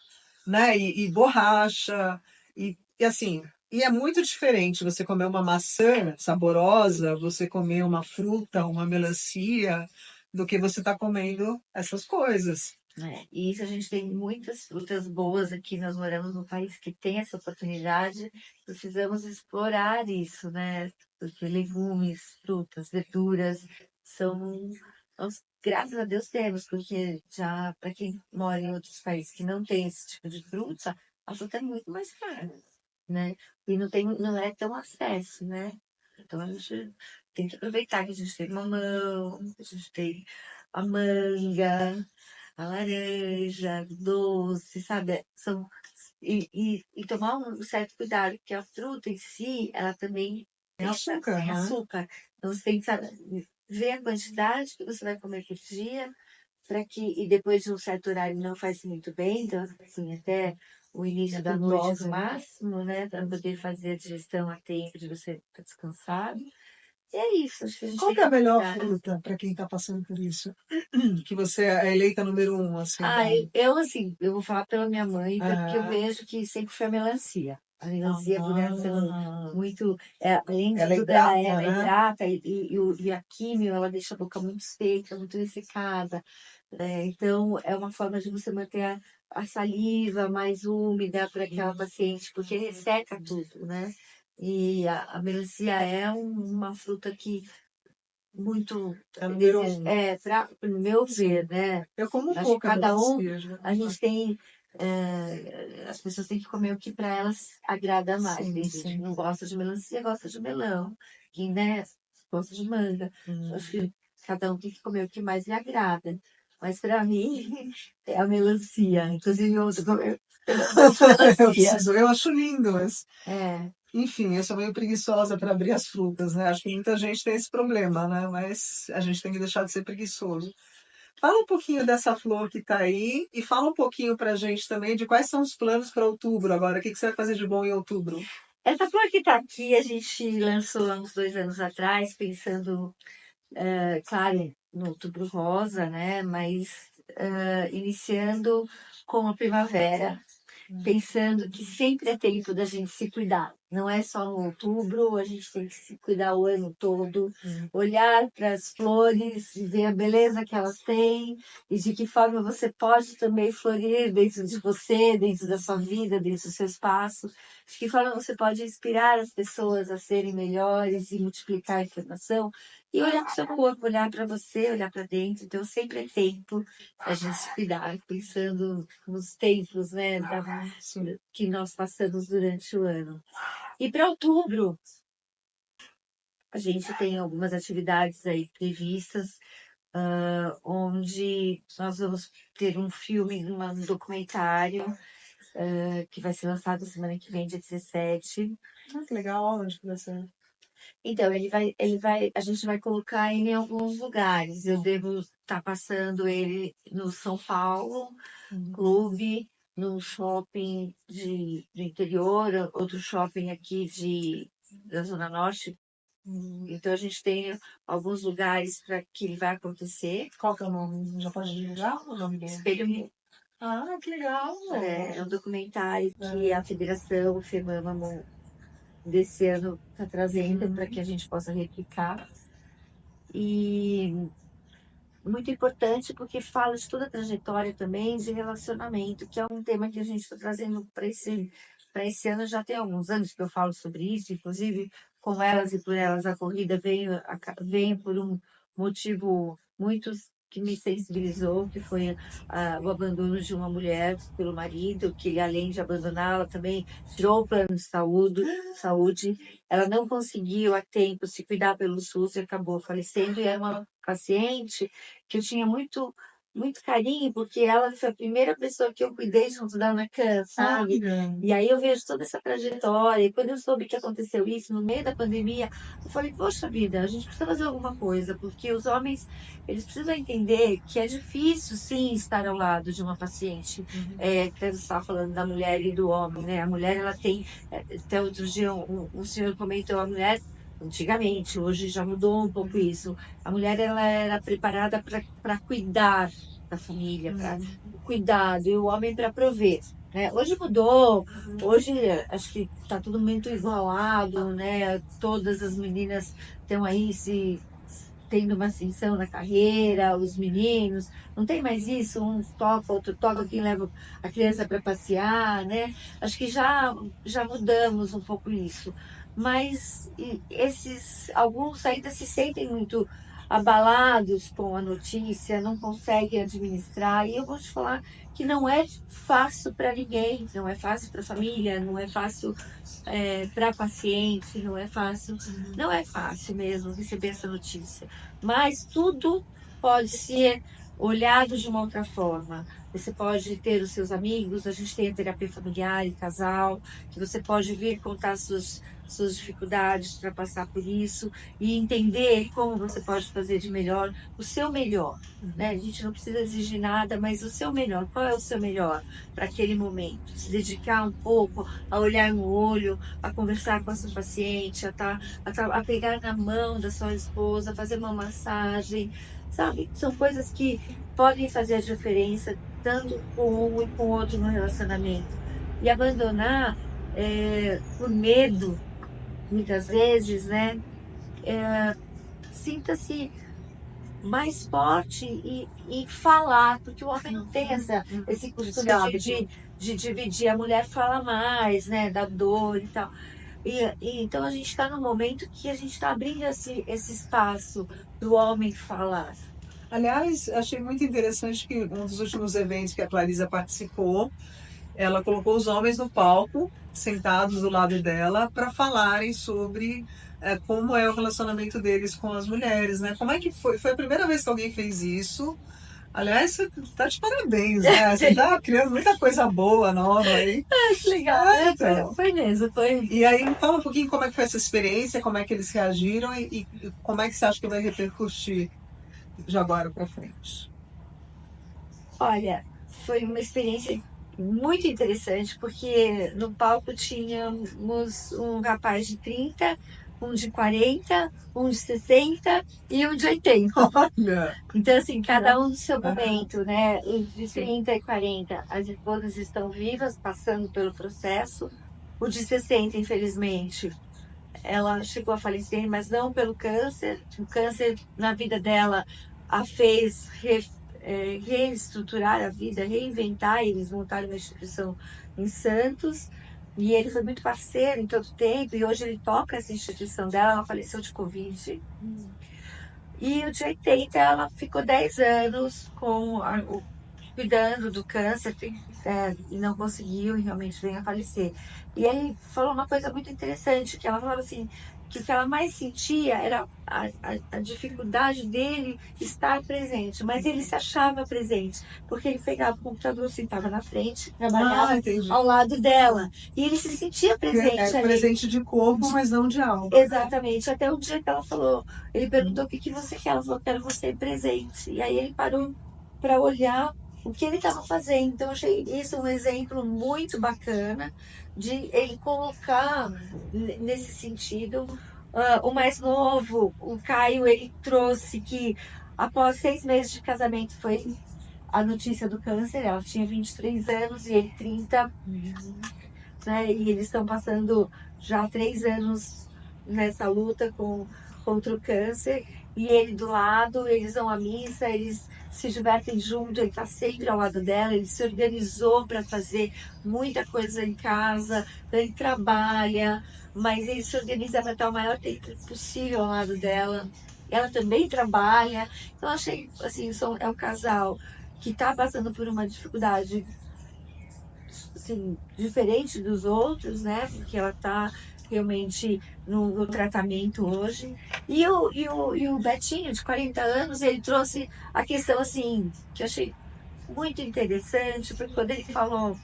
né? E borracha, e assim, e é muito diferente você comer uma maçã saborosa, você comer uma fruta, uma melancia, do que você tá comendo essas coisas. E isso a gente tem muitas frutas boas aqui. Nós moramos num país que tem essa oportunidade. Precisamos explorar isso, né? Porque legumes, frutas, verduras são. Graças a Deus temos, porque já para quem mora em outros países que não tem esse tipo de fruta, a fruta é muito mais cara, né? E não é tão acesso, né? Então a gente tem que aproveitar que a gente tem mamão, a gente tem a manga, a laranja, doce, sabe? E tomar um certo cuidado, porque a fruta em si, ela também É açúcar, tem né? açúcar. Então você tem que saber, ver a quantidade que você vai comer por dia, e depois de um certo horário não faz muito bem, então assim, até o início da noite no máximo, né? Para poder fazer a digestão a tempo de você estar descansado. E é isso, acho que a gente Qual tem que é a que melhor cuidar. fruta para quem está passando por isso? Que você é a eleita número um, assim. Assim, eu vou falar pela minha mãe, porque eu vejo que sempre foi a melancia. A melancia, por ela ser muito, além de Ela é tudo, hidrata, ela é né? hidrata e a químio, ela deixa a boca muito seca, muito ressecada. Então, é uma forma de você manter a saliva mais úmida para aquela paciente, porque resseca tudo, né? E a melancia é uma fruta que muito É número um. no meu ver, né? Eu como Acho que pouca cada melancia, já. a gente tem, as pessoas têm que comer o que para elas agrada mais. Sim, Tem gente que sim. não gosta de melancia, gosta de melão, quem, né, gosta de manga. Acho que cada um tem que comer o que mais lhe agrada. Mas para mim é a melancia. Inclusive, eu tô comendo melancia. Eu acho lindo, mas É. enfim, eu sou meio preguiçosa para abrir as frutas, né? Acho que muita gente tem esse problema, né? Mas a gente tem que deixar de ser preguiçoso. Fala um pouquinho dessa flor que está aí e fala um pouquinho para a gente também de quais são os planos para outubro agora. O que você vai fazer de bom em outubro? Essa flor que está aqui, a gente lançou há uns 2 anos atrás, pensando, claro, no Outubro Rosa, né? Mas iniciando com a primavera, pensando que sempre é tempo da gente se cuidar. Não é só no outubro, a gente tem que se cuidar o ano todo, olhar para as flores e ver a beleza que elas têm e de que forma você pode também florir dentro de você, dentro da sua vida, dentro do seu espaço. De que forma você pode inspirar as pessoas a serem melhores e multiplicar a informação. E olhar para o seu corpo, olhar para você, olhar para dentro. Então, sempre é tempo a gente se cuidar, pensando nos tempos, né, que nós passamos durante o ano. E para outubro, a gente tem algumas atividades aí previstas, onde nós vamos ter um filme, um documentário, que vai ser lançado semana que vem, dia 17. Ah, que legal, onde que vai ser? Então, a gente vai colocar ele em alguns lugares. Eu devo estar passando ele no São Paulo Clube, num shopping do interior, outro shopping aqui da Zona Norte. Então a gente tem alguns lugares para que ele vai acontecer. Qual que é o nome? Já pode divulgar o nome dele? Espelho Mudo. Ah, que legal! É um documentário que a Federação FEMAMA desse ano está trazendo para que a gente possa replicar. E muito importante porque fala de toda a trajetória também de relacionamento, que é um tema que a gente está trazendo para esse ano. Já tem alguns anos que eu falo sobre isso, inclusive com Elas e por Elas a corrida veio por um motivo muito que me sensibilizou, que foi o abandono de uma mulher pelo marido, que além de abandoná-la também tirou o plano de saúde. Ela não conseguiu a tempo se cuidar pelo SUS e acabou falecendo, e era uma paciente que eu tinha muito carinho, porque ela foi a primeira pessoa que eu cuidei junto da Nacan, sabe? E aí eu vejo toda essa trajetória, e quando eu soube que aconteceu isso no meio da pandemia, eu falei, poxa vida, a gente precisa fazer alguma coisa, porque os homens, eles precisam entender que é difícil, sim, estar ao lado de uma paciente. Você estava falando da mulher e do homem, né? A mulher, ela tem, até outro dia um senhor comentou, a mulher, antigamente, hoje já mudou um pouco isso. A mulher ela era preparada para cuidar da família, para cuidado, e o homem para prover. Né? Hoje mudou, hoje acho que está tudo muito igualado, né? Todas as meninas estão aí tendo uma ascensão na carreira, os meninos, não tem mais isso, um toca, outro toca, quem leva a criança para passear, né? Acho que já mudamos um pouco isso. Mas alguns ainda se sentem muito abalados com a notícia, não conseguem administrar, e eu vou te falar que não é fácil para ninguém, não é fácil para a família, não é fácil para paciente, não é fácil mesmo receber essa notícia, mas tudo pode ser olhado de uma outra forma. Você pode ter os seus amigos, a gente tem a terapia familiar e casal, que você pode vir contar suas dificuldades para passar por isso e entender como você pode fazer de melhor, o seu melhor. Né? A gente não precisa exigir nada, mas o seu melhor. Qual é o seu melhor para aquele momento? Se dedicar um pouco a olhar no olho, a conversar com a sua paciente, a pegar na mão da sua esposa, fazer uma massagem, sabe? São coisas que podem fazer a diferença tanto com um e com o outro no relacionamento. E abandonar por medo, muitas vezes, né? Sinta-se mais forte e falar, porque o homem não tem esse costume de dividir. A mulher fala mais, né? Da dor e tal. Então a gente está num momento que a gente está abrindo esse espaço para o homem falar. Aliás, achei muito interessante que um dos últimos eventos que a Clarisa participou, ela colocou os homens no palco, sentados do lado dela, para falarem sobre como é o relacionamento deles com as mulheres, né? Como é que foi? Foi a primeira vez que alguém fez isso. Aliás, você tá de parabéns, né? Você tá criando muita coisa boa, nova aí. Que legal. Então. Foi mesmo, foi. E aí, fala um pouquinho como é que foi essa experiência, como é que eles reagiram e como é que você acha que vai repercutir de agora para frente. Olha, foi uma experiência muito interessante, porque no palco tínhamos um rapaz de 30, um de 40, um de 60 e um de 80. Olha! Então, assim, cada um no seu momento, né? Os de 30 e 40, as esposas estão vivas, passando pelo processo. O de 60, infelizmente, ela chegou a falecer, mas não pelo câncer. O câncer na vida dela a fez reestruturar a vida, reinventar. Eles montaram uma instituição em Santos e ele foi muito parceiro em todo o tempo, e hoje ele toca essa instituição dela. Ela faleceu de Covid. E o de 80, ela ficou 10 anos cuidando do câncer e não conseguiu, e realmente veio a falecer. E ele falou uma coisa muito interessante, que ela falava assim, que o que ela mais sentia era a dificuldade dele estar presente, mas ele se achava presente, porque ele pegava o computador, sentava na frente, trabalhava ao lado dela, e ele se sentia presente. Presente de corpo, mas não de alma. Exatamente, até o dia que ela falou, ele perguntou o que você quer, ela falou, quero você presente, e aí ele parou para olhar o que ele estava fazendo. Então, eu achei isso um exemplo muito bacana de ele colocar nesse sentido. O mais novo, o Caio, ele trouxe que após 6 meses de casamento foi a notícia do câncer. Ela tinha 23 anos e ele 30, né? E eles estão passando já 3 anos nessa luta contra o câncer. E ele do lado, eles vão à missa, eles se divertem junto, ele está sempre ao lado dela, ele se organizou para fazer muita coisa em casa, ele trabalha, mas ele se organiza para estar o maior tempo possível ao lado dela. Ela também trabalha. Então, eu achei, assim, é um casal que está passando por uma dificuldade, assim, diferente dos outros, né? Porque ela está realmente no tratamento hoje. E o Betinho, de 40 anos, ele trouxe a questão, assim, que eu achei muito interessante, porque quando ele falou,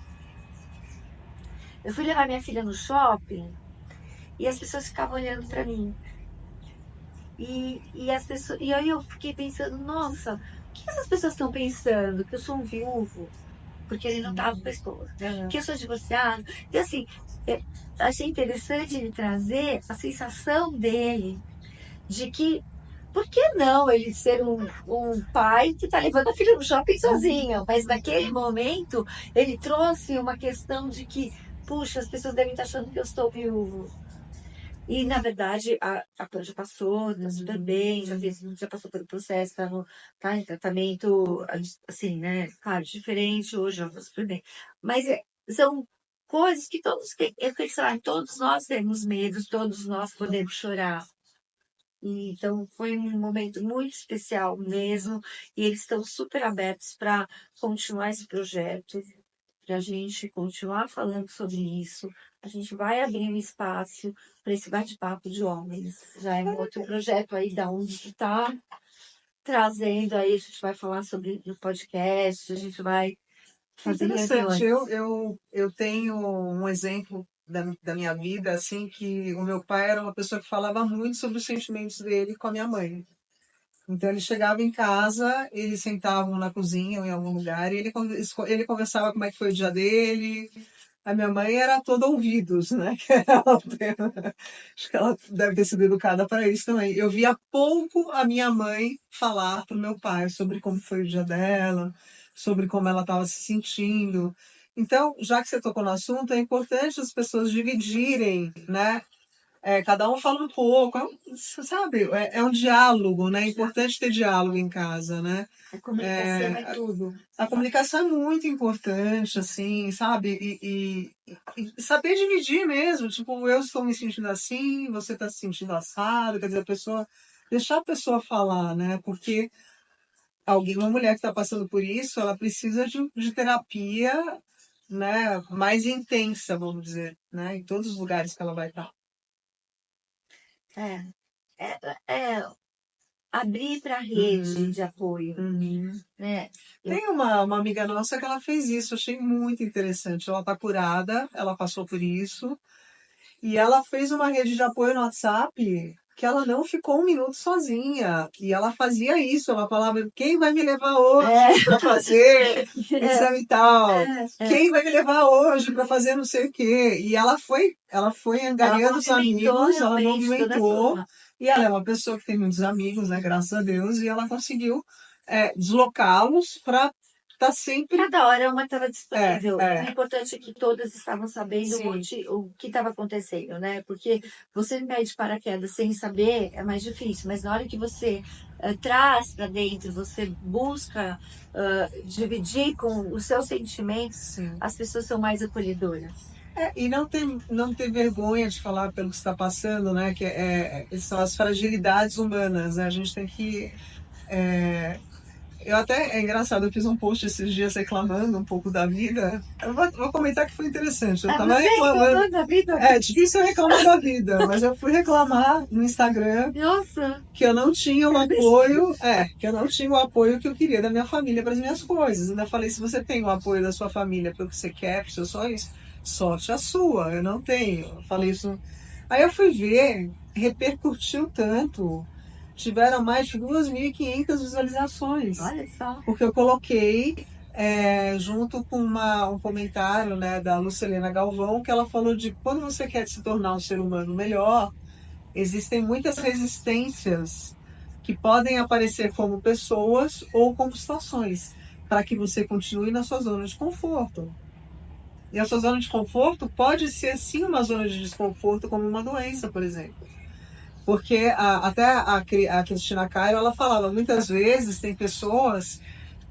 eu fui levar minha filha no shopping e as pessoas ficavam olhando para mim. E as pessoas, e aí eu fiquei pensando, nossa, o que essas pessoas estão pensando? Que eu sou um viúvo? Porque ele não estava com a esposa. Que eu sou divorciado. Então, assim, achei interessante ele trazer a sensação dele de que, por que não ele ser um pai que está levando a filha no shopping sozinho? Mas naquele momento, ele trouxe uma questão de que, puxa, as pessoas devem estar achando que eu estou viúvo. E, na verdade, a Pan já passou, tá super bem, já passou pelo processo, tá em tratamento, assim, né? Claro, diferente, hoje já tá super bem. Mas são coisas que todos nós temos medo, todos nós podemos chorar. E, então, foi um momento muito especial mesmo, e eles estão super abertos para continuar esse projeto, para a gente continuar falando sobre isso. A gente vai abrir um espaço para esse bate-papo de homens. Já é um outro projeto aí da onde que está trazendo aí, a gente vai falar sobre no podcast, a gente vai fazer Interessante. reuniões. Eu tenho um exemplo da minha vida, assim, que o meu pai era uma pessoa que falava muito sobre os sentimentos dele com a minha mãe. Então ele chegava em casa, eles sentavam na cozinha ou em algum lugar e ele conversava como é que foi o dia dele. A minha mãe era toda ouvidos, né? Acho que ela deve ter sido educada para isso também. Eu via pouco a minha mãe falar para o meu pai sobre como foi o dia dela, sobre como ela estava se sentindo. Então, já que você tocou no assunto, é importante as pessoas dividirem, né? Cada um fala um pouco, sabe? É um diálogo, né? É importante ter diálogo em casa, né? A comunicação é tudo. A comunicação é muito importante, assim, sabe? E saber dividir mesmo. Tipo, eu estou me sentindo assim, você está se sentindo assado, quer dizer, deixar a pessoa falar, né? Porque uma mulher que está passando por isso, ela precisa de terapia, né? Mais intensa, vamos dizer, né? Em todos os lugares que ela vai estar. É, é abrir para a rede de apoio, né? Tem uma amiga nossa que ela fez isso, achei muito interessante. Ela está curada, ela passou por isso, e ela fez uma rede de apoio no WhatsApp que ela não ficou um minuto sozinha. E ela fazia isso, ela falava, quem vai me levar hoje para fazer exame tal? Quem vai me levar hoje para fazer não sei o quê? E ela foi angariando os amigos, ela movimentou. E ela é uma pessoa que tem muitos amigos, né? Graças a Deus, e ela conseguiu deslocá-los para estar sempre. Cada hora uma estava disponível. O importante é que todas estavam sabendo o que estava acontecendo, né? Porque você me pede paraquedas sem saber é mais difícil, mas na hora que você traz para dentro, você busca dividir com os seus sentimentos, as pessoas são mais acolhedoras. E não ter vergonha de falar pelo que está passando, né? Que são as fragilidades humanas, né? A gente tem que. É engraçado, eu fiz um post esses dias reclamando um pouco da vida. Eu vou comentar que foi interessante. Eu tava reclamando. Da vida? É difícil eu reclamar da vida, mas eu fui reclamar no Instagram que eu não tinha o apoio, que eu não tinha o apoio que eu queria da minha família para as minhas coisas. Ainda falei, se você tem o apoio da sua família para o que você quer, para os seus sonhos, sorte a sua, eu não tenho. Eu falei isso. Aí eu fui ver, repercutiu tanto. Tiveram mais de 2.500 visualizações. Olha só. Porque eu coloquei junto com um comentário, né, da Lucilena Galvão, que ela falou de quando você quer se tornar um ser humano melhor, existem muitas resistências que podem aparecer como pessoas ou como situações, para que você continue na sua zona de conforto. E a sua zona de conforto pode ser sim uma zona de desconforto, como uma doença, por exemplo. Porque até a Cristina Cairo, ela falava, muitas vezes tem pessoas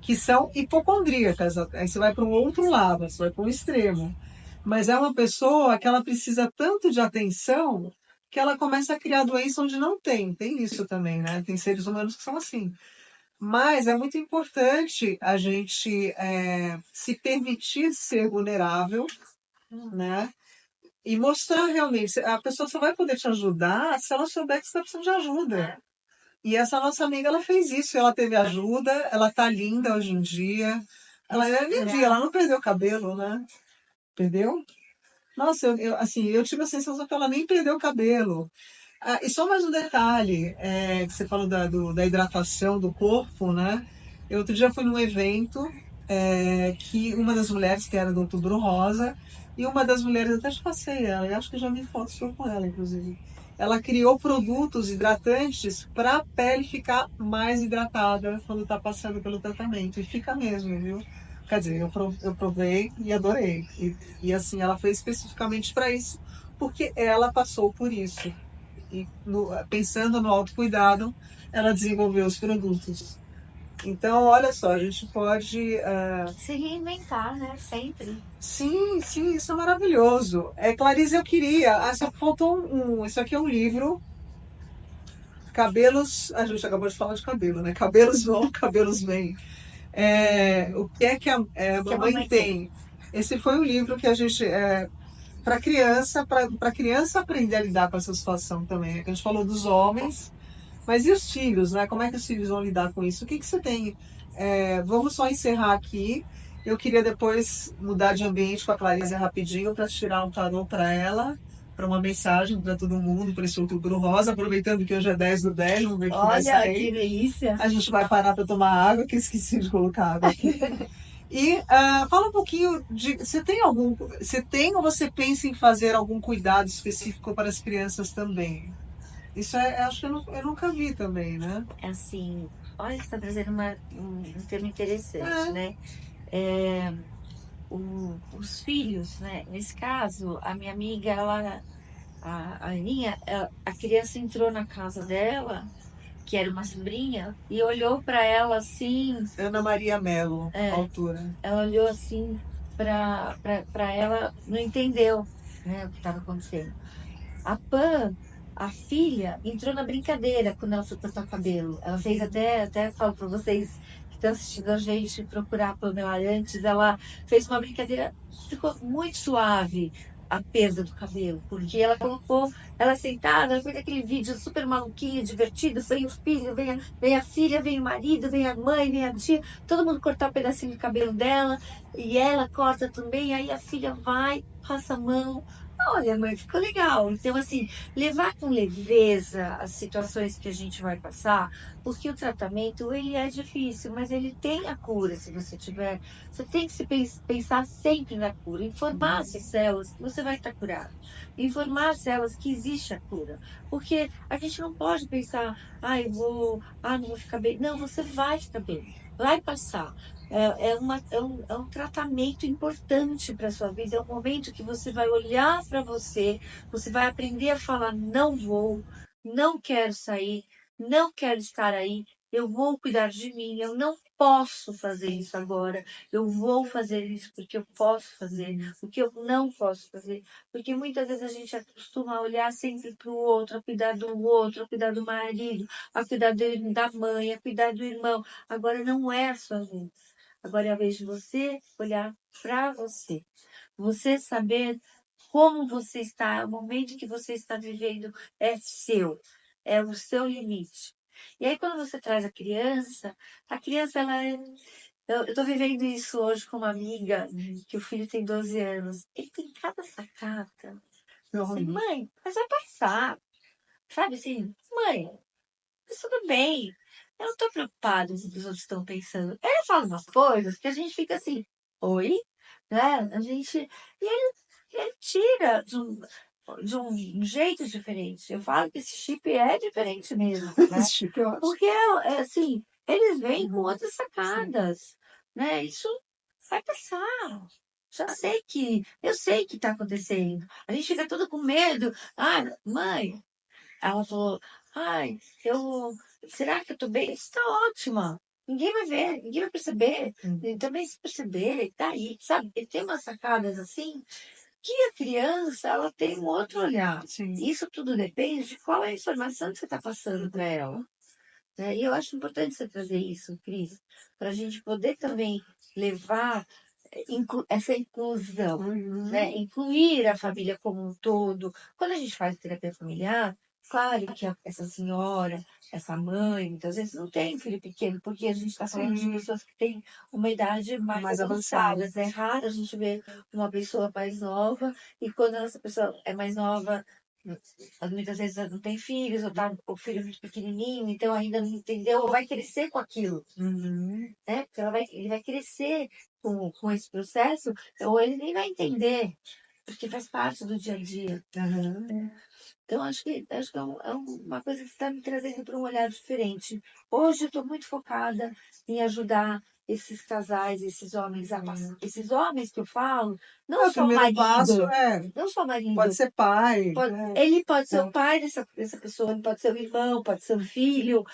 que são hipocondríacas, aí você vai para um outro lado, você vai para um extremo. Mas é uma pessoa que ela precisa tanto de atenção que ela começa a criar doença onde não tem. Tem isso também, né? Tem seres humanos que são assim. Mas é muito importante a gente se permitir ser vulnerável, né? E mostrar realmente. A pessoa só vai poder te ajudar se ela souber que você está precisando de ajuda. E essa nossa amiga, ela fez isso. Ela teve ajuda, ela tá linda hoje em dia. Ela é lindinha, ela não perdeu o cabelo, né? Perdeu? Nossa, assim, eu tive a sensação que ela nem perdeu o cabelo. Ah, e só mais um detalhe, que você falou da hidratação do corpo, né? Eu outro dia fui num evento que uma das mulheres, que era do Outubro Rosa, e uma das mulheres, eu até te passei ela, eu acho que já vi fotos estou com ela, inclusive. Ela criou produtos hidratantes para a pele ficar mais hidratada quando está passando pelo tratamento. E fica mesmo, viu? Quer dizer, eu provei e adorei. E assim, ela fez especificamente para isso, porque ela passou por isso. E pensando no autocuidado, ela desenvolveu os produtos. Então, olha só, a gente pode. Se reinventar, né? Sempre. Sim, sim, isso é maravilhoso. Clarice, eu queria. Só faltou Isso aqui é um livro. Cabelos. A gente acabou de falar de cabelo, né? Cabelos vão, cabelos vêm. O que é que a Que a mamãe mamãe tem. tem? Esse foi um livro que a gente. Para criança aprender a lidar com essa situação também. A gente falou dos homens. Mas e os filhos, né? Como é que os filhos vão lidar com isso? O que que você tem? Vamos só encerrar aqui. Eu queria depois mudar de ambiente com a Clarice rapidinho para tirar um tarô para ela, para uma mensagem para todo mundo, para esse Outubro Rosa, aproveitando que hoje é 10/10, vamos ver o que vai Olha, que sair. delícia. A gente vai parar para tomar água, que eu esqueci de colocar água aqui. E fala um pouquinho de. Você tem ou você pensa em fazer algum cuidado específico para as crianças também? Isso acho que eu nunca vi também, né? É assim, olha, você está trazendo um tema interessante, É. né? Os filhos, né? Nesse caso, a minha amiga, a Aninha, a criança entrou na casa dela, que era uma sobrinha, e olhou para ela assim, Ana Maria Mello, é, autora. ela olhou assim para ela, não entendeu, né, o que estava acontecendo. A Pan, a filha, entrou na brincadeira quando ela foi cortar o cabelo. Ela fez até falo para vocês que estão assistindo a gente procurar a Pamela antes, ela fez uma brincadeira, ficou muito suave a perda do cabelo, porque ela colocou ela sentada, ela fez aquele vídeo super maluquinho, divertido, vem o filho, vem a filha, vem o marido, vem a mãe, vem a tia, todo mundo cortar um pedacinho do cabelo dela, e ela corta também, aí a filha vai, passa a mão, olha, mãe, ficou legal. Então, assim, levar com leveza as situações que a gente vai passar, porque o tratamento, ele é difícil, mas ele tem a cura, se você tiver. Você tem que pensar sempre na cura, informar essas células que você vai estar curado, informar as células que existe a cura, porque a gente não pode pensar, não vou ficar bem. Não, você vai ficar bem, vai passar. É um tratamento importante para a sua vida. É um momento que você vai olhar para você, você vai aprender a falar: não vou, não quero sair, não quero estar aí, eu vou cuidar de mim, eu não posso fazer isso agora, eu vou fazer isso porque eu posso fazer, porque eu não posso fazer. Porque muitas vezes a gente acostuma a olhar sempre para o outro, a cuidar do outro, a cuidar do marido, a cuidar da mãe, a cuidar do irmão. Agora não é a sua vez. Agora é a vez de você olhar para você. Você saber como você está, o momento que você está vivendo é seu, é o seu limite. E aí, quando você traz a criança, ela é. Eu estou vivendo isso hoje com uma amiga, que o filho tem 12 anos. Ele tem cada sacada. Assim, mãe, mas vai passar. Sabe assim, mãe, mas tudo bem. Eu não tô preocupada com o que os outros estão pensando. Ele fala umas coisas que a gente fica assim, oi? Né? A gente. Ele tira de um jeito diferente. Eu falo que esse chip é diferente mesmo, né? Esse chip é ótimo. Porque, assim, eles vêm com outras sacadas, né? Isso vai passar. Eu sei que tá acontecendo. A gente fica todo com medo. Ah, mãe, ela falou, ai, será que eu tô bem? Isso tá ótima. Ninguém vai ver, ninguém vai perceber. E também se perceber, tá aí, sabe? E tem umas sacadas assim que a criança, ela tem um outro olhar. Sim. Isso tudo depende de qual é a informação que você está passando para ela. Né? E eu acho importante você trazer isso, Cris, para a gente poder também levar essa inclusão, né? Incluir a família como um todo. Quando a gente faz terapia familiar, claro que essa senhora, essa mãe, muitas vezes não tem filho pequeno, porque a gente está falando de pessoas que têm uma idade mais avançada. É raro a gente ver uma pessoa mais nova, e quando essa pessoa é mais nova, muitas vezes ela não tem filhos, ou tá com o filho muito pequenininho, então ainda não entendeu, ou vai crescer com aquilo. Né? Porque ele vai crescer com esse processo, ou ele nem vai entender, porque faz parte do dia a dia. Então, acho que é uma coisa que está me trazendo para um olhar diferente. Hoje eu estou muito focada em ajudar esses casais, esses homens a passar. Esses homens que eu falo, não só marido. Passo não só marido. pode ser pai. Ele pode ser o pai dessa pessoa, ele pode ser o irmão, pode ser o filho.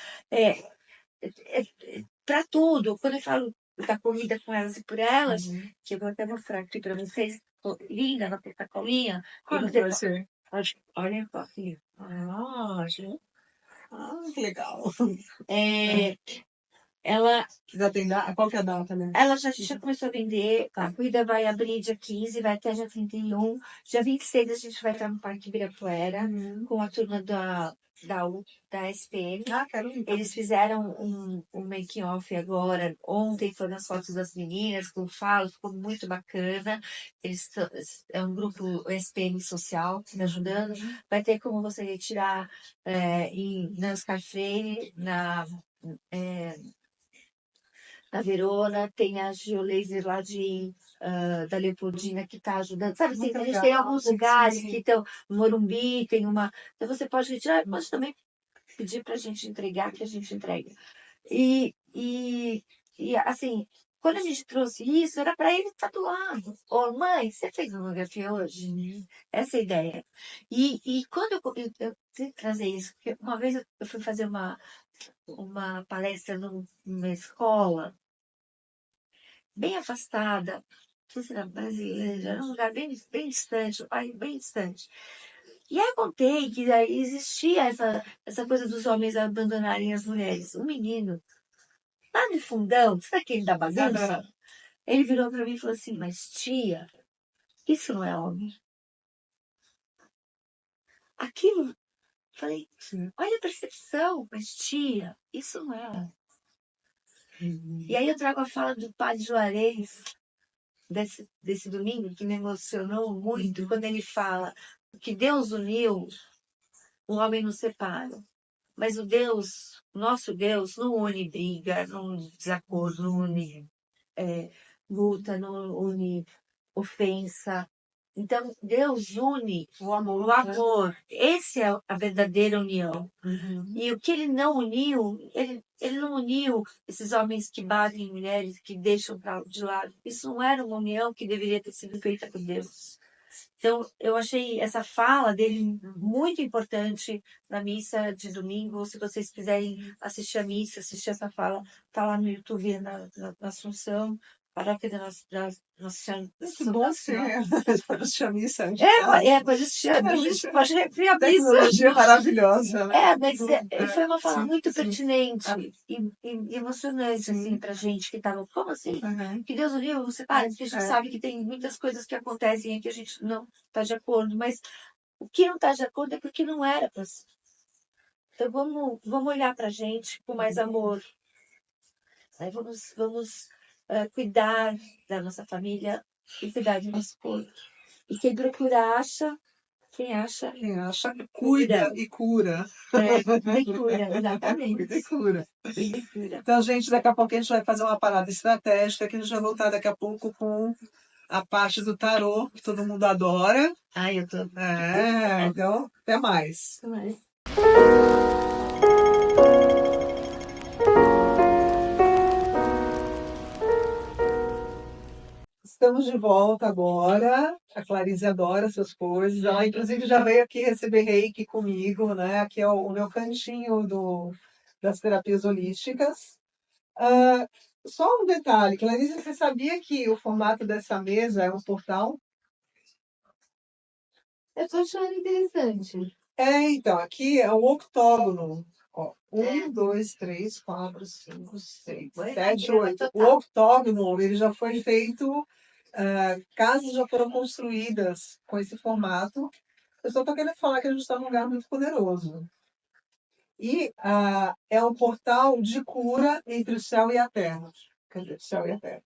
Para tudo. Quando eu falo da comida com elas e por elas, que eu vou até mostrar aqui para vocês, linda na sacolinha. Quando vai ser? Olha só, filho. Que legal. Ela Já tem qual que é a data, né? Ela já começou a vender. A corrida vai abrir dia 15, vai até dia 31. Dia 26 a gente vai estar no Parque Ibirapuera com a turma da SPM. Quero ir. Eles fizeram um making-off agora. Ontem foram as fotos das meninas com falo, ficou muito bacana. É um grupo SPM social me ajudando. Vai ter como você retirar na Oscar Freire, na Verona, tem a Geolaser lá da Leopoldina que está ajudando. Sabe assim, a gente tem alguns lugares que estão, no Morumbi, tem uma. Então você pode retirar, pode também pedir para a gente entregar, que a gente entrega. E assim, quando a gente trouxe isso, era para ele estar do lado. Ô, mãe, você fez monografia hoje? Essa é a ideia. E quando eu tenho que trazer isso, porque uma vez eu fui fazer uma palestra numa escola, bem afastada, não sei se era brasileira, era um lugar bem, bem distante, um país bem distante. E aí eu contei que aí existia essa coisa dos homens abandonarem as mulheres. Um menino, lá no fundão, sabe aquele da bagunça? Ele virou para mim e falou assim, mas tia, isso não é homem. Aquilo, falei, olha a percepção, mas tia, isso não é homem. E aí eu trago a fala do padre Juarez, desse domingo, que me emocionou muito, quando ele fala que Deus uniu, o homem não separa. Mas o nosso Deus, não une briga, não une desacordo, não une luta, não une ofensa. Então, Deus une o amor. Essa é a verdadeira união. E o que ele não uniu, ele não uniu esses homens que batem em mulheres, que deixam de lado. Isso não era uma união que deveria ter sido feita por Deus. Então, eu achei essa fala dele muito importante na missa de domingo. Se vocês quiserem assistir a missa, assistir essa fala, está lá no YouTube, na Assunção, paróquia da Nossa Senhora. Muito bom ser para assistir a missa. Para assistir a missa, pode rever a missa. Tecnologia maravilhosa. Né? Mas foi uma fala muito pertinente e emocionante, assim, pra gente que estava, como assim? Que Deus uniu, você para, porque a gente sabe que tem muitas coisas que acontecem que a gente não está de acordo, mas o que não está de acordo é porque não era para ser. Então vamos olhar pra gente com mais amor. Aí vamos cuidar da nossa família e cuidar do nosso corpo. E quem procura acha, Quem acha, Quem acha, cuida e cura. cuida e cura, Cuida e exatamente. cura. Cuida e cura. Então, gente, daqui a pouco a gente vai fazer uma parada estratégica, que a gente vai voltar daqui a pouco com a parte do tarô, que todo mundo adora. Ai, eu tô. Então, até mais. Mas... Estamos de volta agora. A Clarice adora essas coisas. Ela, inclusive, já veio aqui receber reiki comigo, né? Aqui é o meu cantinho das terapias holísticas. Ah, só um detalhe, Clarice, você sabia que o formato dessa mesa é um portal? Eu tô achando interessante. Então, aqui é um octógono. Ó, 1, 2, 3, 4, 5, 6, 7, 8. O octógono, ele já foi feito, casas já foram construídas com esse formato. Eu só estou querendo falar que a gente está num lugar muito poderoso. E é um portal de cura entre o céu e a terra. Quer dizer, o céu e a terra.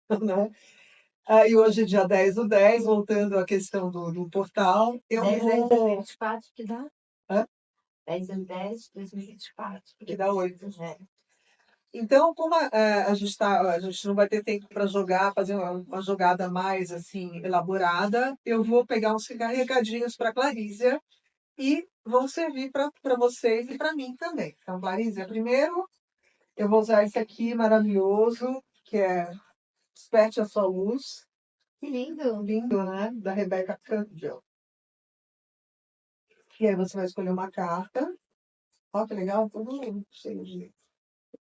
Né? E hoje é dia 10/10, voltando à questão do portal, eu 10 de vou... 2024, que dá? Hã? 10/10 de 2024. Que dá 8. Então, como a gente não vai ter tempo para jogar, fazer uma jogada mais assim elaborada, eu vou pegar uns recadinhos para a Clarícia e vão servir para vocês e para mim também. Então, Clarícia, primeiro eu vou usar esse aqui maravilhoso, que é Desperte a Sua Luz. Que lindo. Lindo, né? Da Rebecca Campbell. E aí você vai escolher uma carta. Olha que legal, tudo cheio de...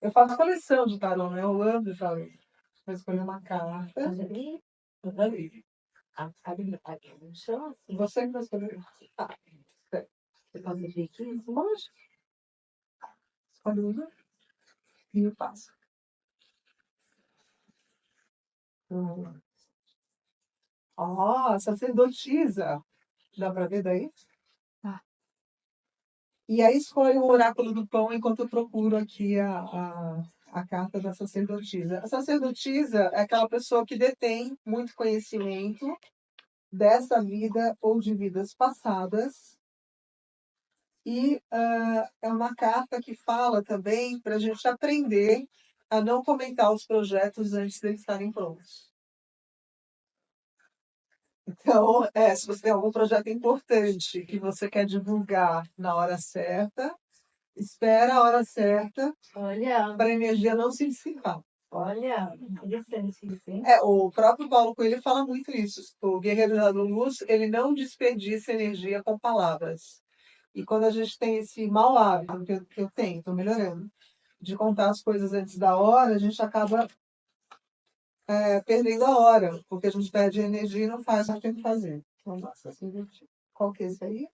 Eu faço coleção de tarô, né? Eu amo de tarô. Vai escolher uma carta. Ali. No chão, assim. Você que vai escolher. Certo. Você pode ver aqui? Lógico. Escolhe uma e passa. Sacerdotisa. Dá pra ver daí? Tá. E aí escolhe o oráculo do pão enquanto eu procuro aqui a carta da sacerdotisa. A sacerdotisa é aquela pessoa que detém muito conhecimento dessa vida ou de vidas passadas. E é uma carta que fala também para a gente aprender a não comentar os projetos antes de eles estarem prontos. Então, se você tem algum projeto importante que você quer divulgar na hora certa, espera a hora certa para a energia não se dissipar. Olha, interessante isso, hein? O próprio Paulo Coelho fala muito isso. O Guerreiro da Luz, ele não desperdiça energia com palavras. E quando a gente tem esse mau hábito, que eu tenho, estou melhorando, de contar as coisas antes da hora, a gente acaba perdendo a hora, porque a gente perde energia e não faz o que tem que fazer. Vamos lá, 120. Qual que é esse aí?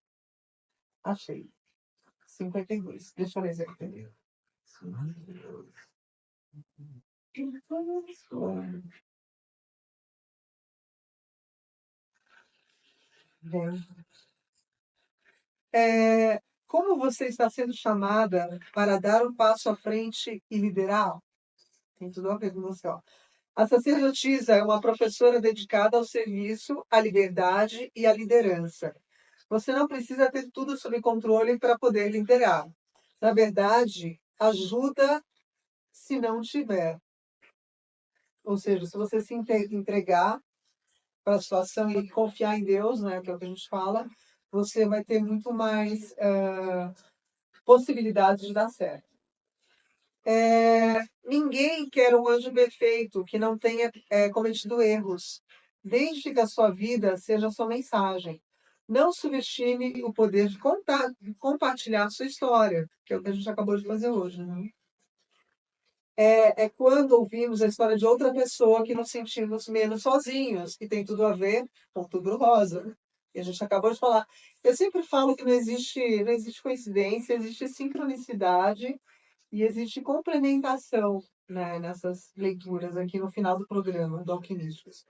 Achei. 52. Deixa eu ler esse aqui. Bem. Como você está sendo chamada para dar um passo à frente e liderar? Tem tudo a ver com você, ó. A sacerdotisa é uma professora dedicada ao serviço, à liberdade e à liderança. Você não precisa ter tudo sob controle para poder liderar. Na verdade, ajuda se não tiver. Ou seja, se você se entregar para a situação e confiar em Deus, né, que é o que a gente fala, você vai ter muito mais possibilidades de dar certo. Ninguém quer um anjo perfeito que não tenha cometido erros, desde que a sua vida seja a sua mensagem. Não subestime o poder de compartilhar sua história, que é o que a gente acabou de fazer hoje. Né? É quando ouvimos a história de outra pessoa que nos sentimos menos sozinhos, que tem tudo a ver com Outubro Rosa. E a gente acabou de falar. Eu sempre falo que não existe coincidência, existe sincronicidade e existe complementação, né, nessas leituras aqui no final do programa do Alquimistas.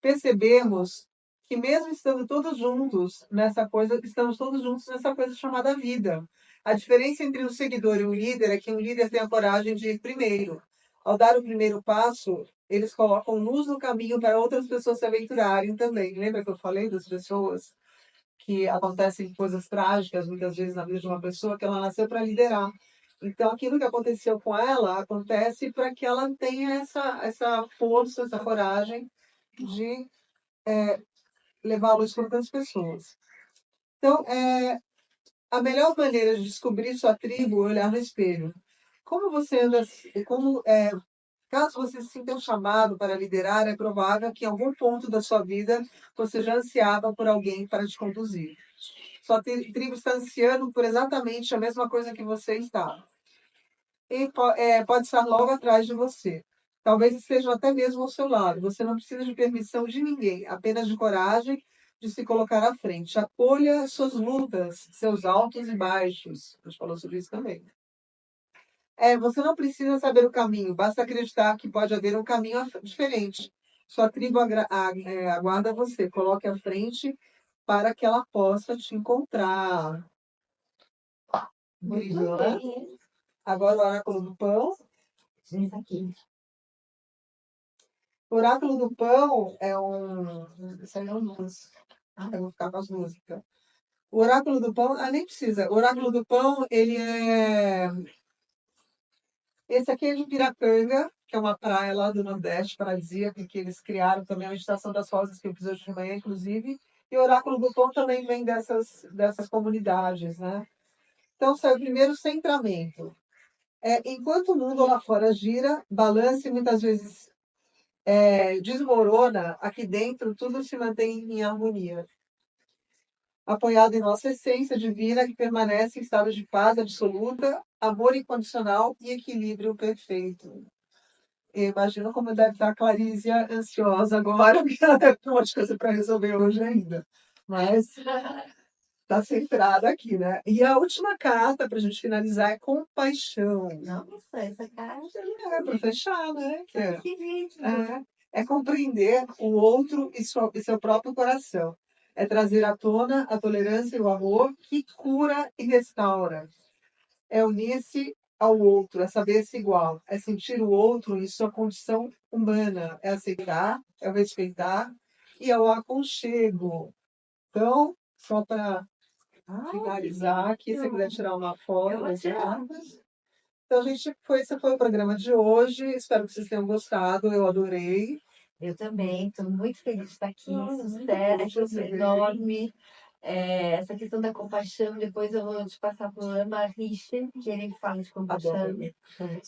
Percebemos que mesmo estando todos juntos nessa coisa, estamos todos juntos nessa coisa chamada vida. A diferença entre um seguidor e um líder é que um líder tem a coragem de ir primeiro. Ao dar o primeiro passo, eles colocam luz no caminho para outras pessoas se aventurarem também. Lembra que eu falei das pessoas que acontecem coisas trágicas, muitas vezes, na vida de uma pessoa, que ela nasceu para liderar. Então, aquilo que aconteceu com ela acontece para que ela tenha essa força, essa coragem de levar a luz para outras pessoas. Então, a melhor maneira de descobrir sua tribo é olhar no espelho. Como você anda, caso você se sinta um chamado para liderar, é provável que em algum ponto da sua vida você já ansiava por alguém para te conduzir. Sua tribo está ansiando por exatamente a mesma coisa que você está. E pode estar logo atrás de você. Talvez estejam até mesmo ao seu lado. Você não precisa de permissão de ninguém, apenas de coragem de se colocar à frente. Acolha suas lutas, seus altos e baixos. A gente falou sobre isso também. Você não precisa saber o caminho, basta acreditar que pode haver um caminho diferente. Sua tribo aguarda você. Coloque à frente para que ela possa te encontrar. Incrível, né? Agora o oráculo do pão. Aqui. O oráculo do pão é um. Isso aí é um música. Eu vou ficar com as músicas. O oráculo do pão. Nem precisa. O oráculo do pão, ele é. Esse aqui é de Piracanga, que é uma praia lá do Nordeste, paradisíaca, que eles criaram também a Estação das Rosas, que eu fiz hoje de manhã, inclusive. E o oráculo do pão também vem dessas comunidades, né? Então, seu primeiro centramento. Enquanto o mundo lá fora gira, balança e muitas vezes desmorona, aqui dentro tudo se mantém em harmonia. Apoiado em nossa essência divina, que permanece em estado de paz absoluta, amor incondicional e equilíbrio perfeito. Eu imagino como deve estar a Clarícia ansiosa agora, porque ela deve ter um monte de coisa para resolver hoje ainda. Mas está centrada aqui, né? E a última carta, para a gente finalizar, é compaixão. Nossa, essa carta Para fechar, né? que lindo. É compreender o outro e seu próprio coração. É trazer à tona a tolerância e o amor que cura e restaura. É unir-se ao outro, é saber-se igual, é sentir o outro em sua condição humana, é aceitar, é o respeitar e é o aconchego. Então, só para finalizar aqui, se você quiser tirar uma foto das cartas. Então, gente, esse foi o programa de hoje. Espero que vocês tenham gostado. Eu adorei. Eu também, estou muito feliz de estar aqui. Sucesso Enorme. Essa questão da compaixão, depois eu vou te passar para o Lama Richter, que ele fala de compaixão.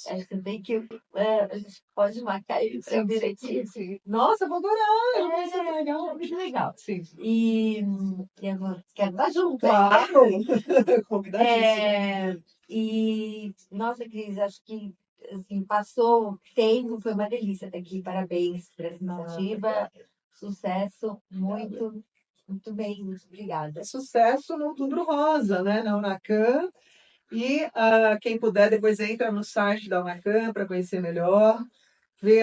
Acho também que a gente pode marcar ele para o direitinho. Sim. Nossa, eu vou adorar! Legal, muito legal. Sim. E eu quero estar junto. Claro! Convidadíssima. E, nossa, Cris, acho que assim, passou o tempo, foi uma delícia estar aqui. Parabéns por essa iniciativa. Sucesso, muito bem, muito obrigada. Sucesso no Outubro Rosa, né? Na Unacan. E quem puder, depois entra no site da Unacan para conhecer melhor. Vê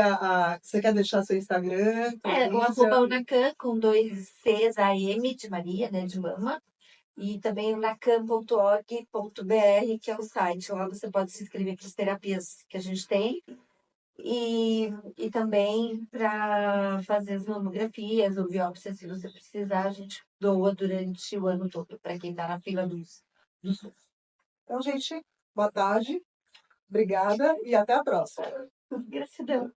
você quer deixar seu Instagram? O @Unacan com 2 Cs, AM de Maria, né? De mama. E também o nacan.org.br, que é o site. Lá você pode se inscrever para as terapias que a gente tem. E também para fazer as mamografias ou biópsias, se você precisar, a gente doa durante o ano todo, para quem está na fila do SUS. Então, gente, boa tarde, obrigada e até a próxima. Gratidão.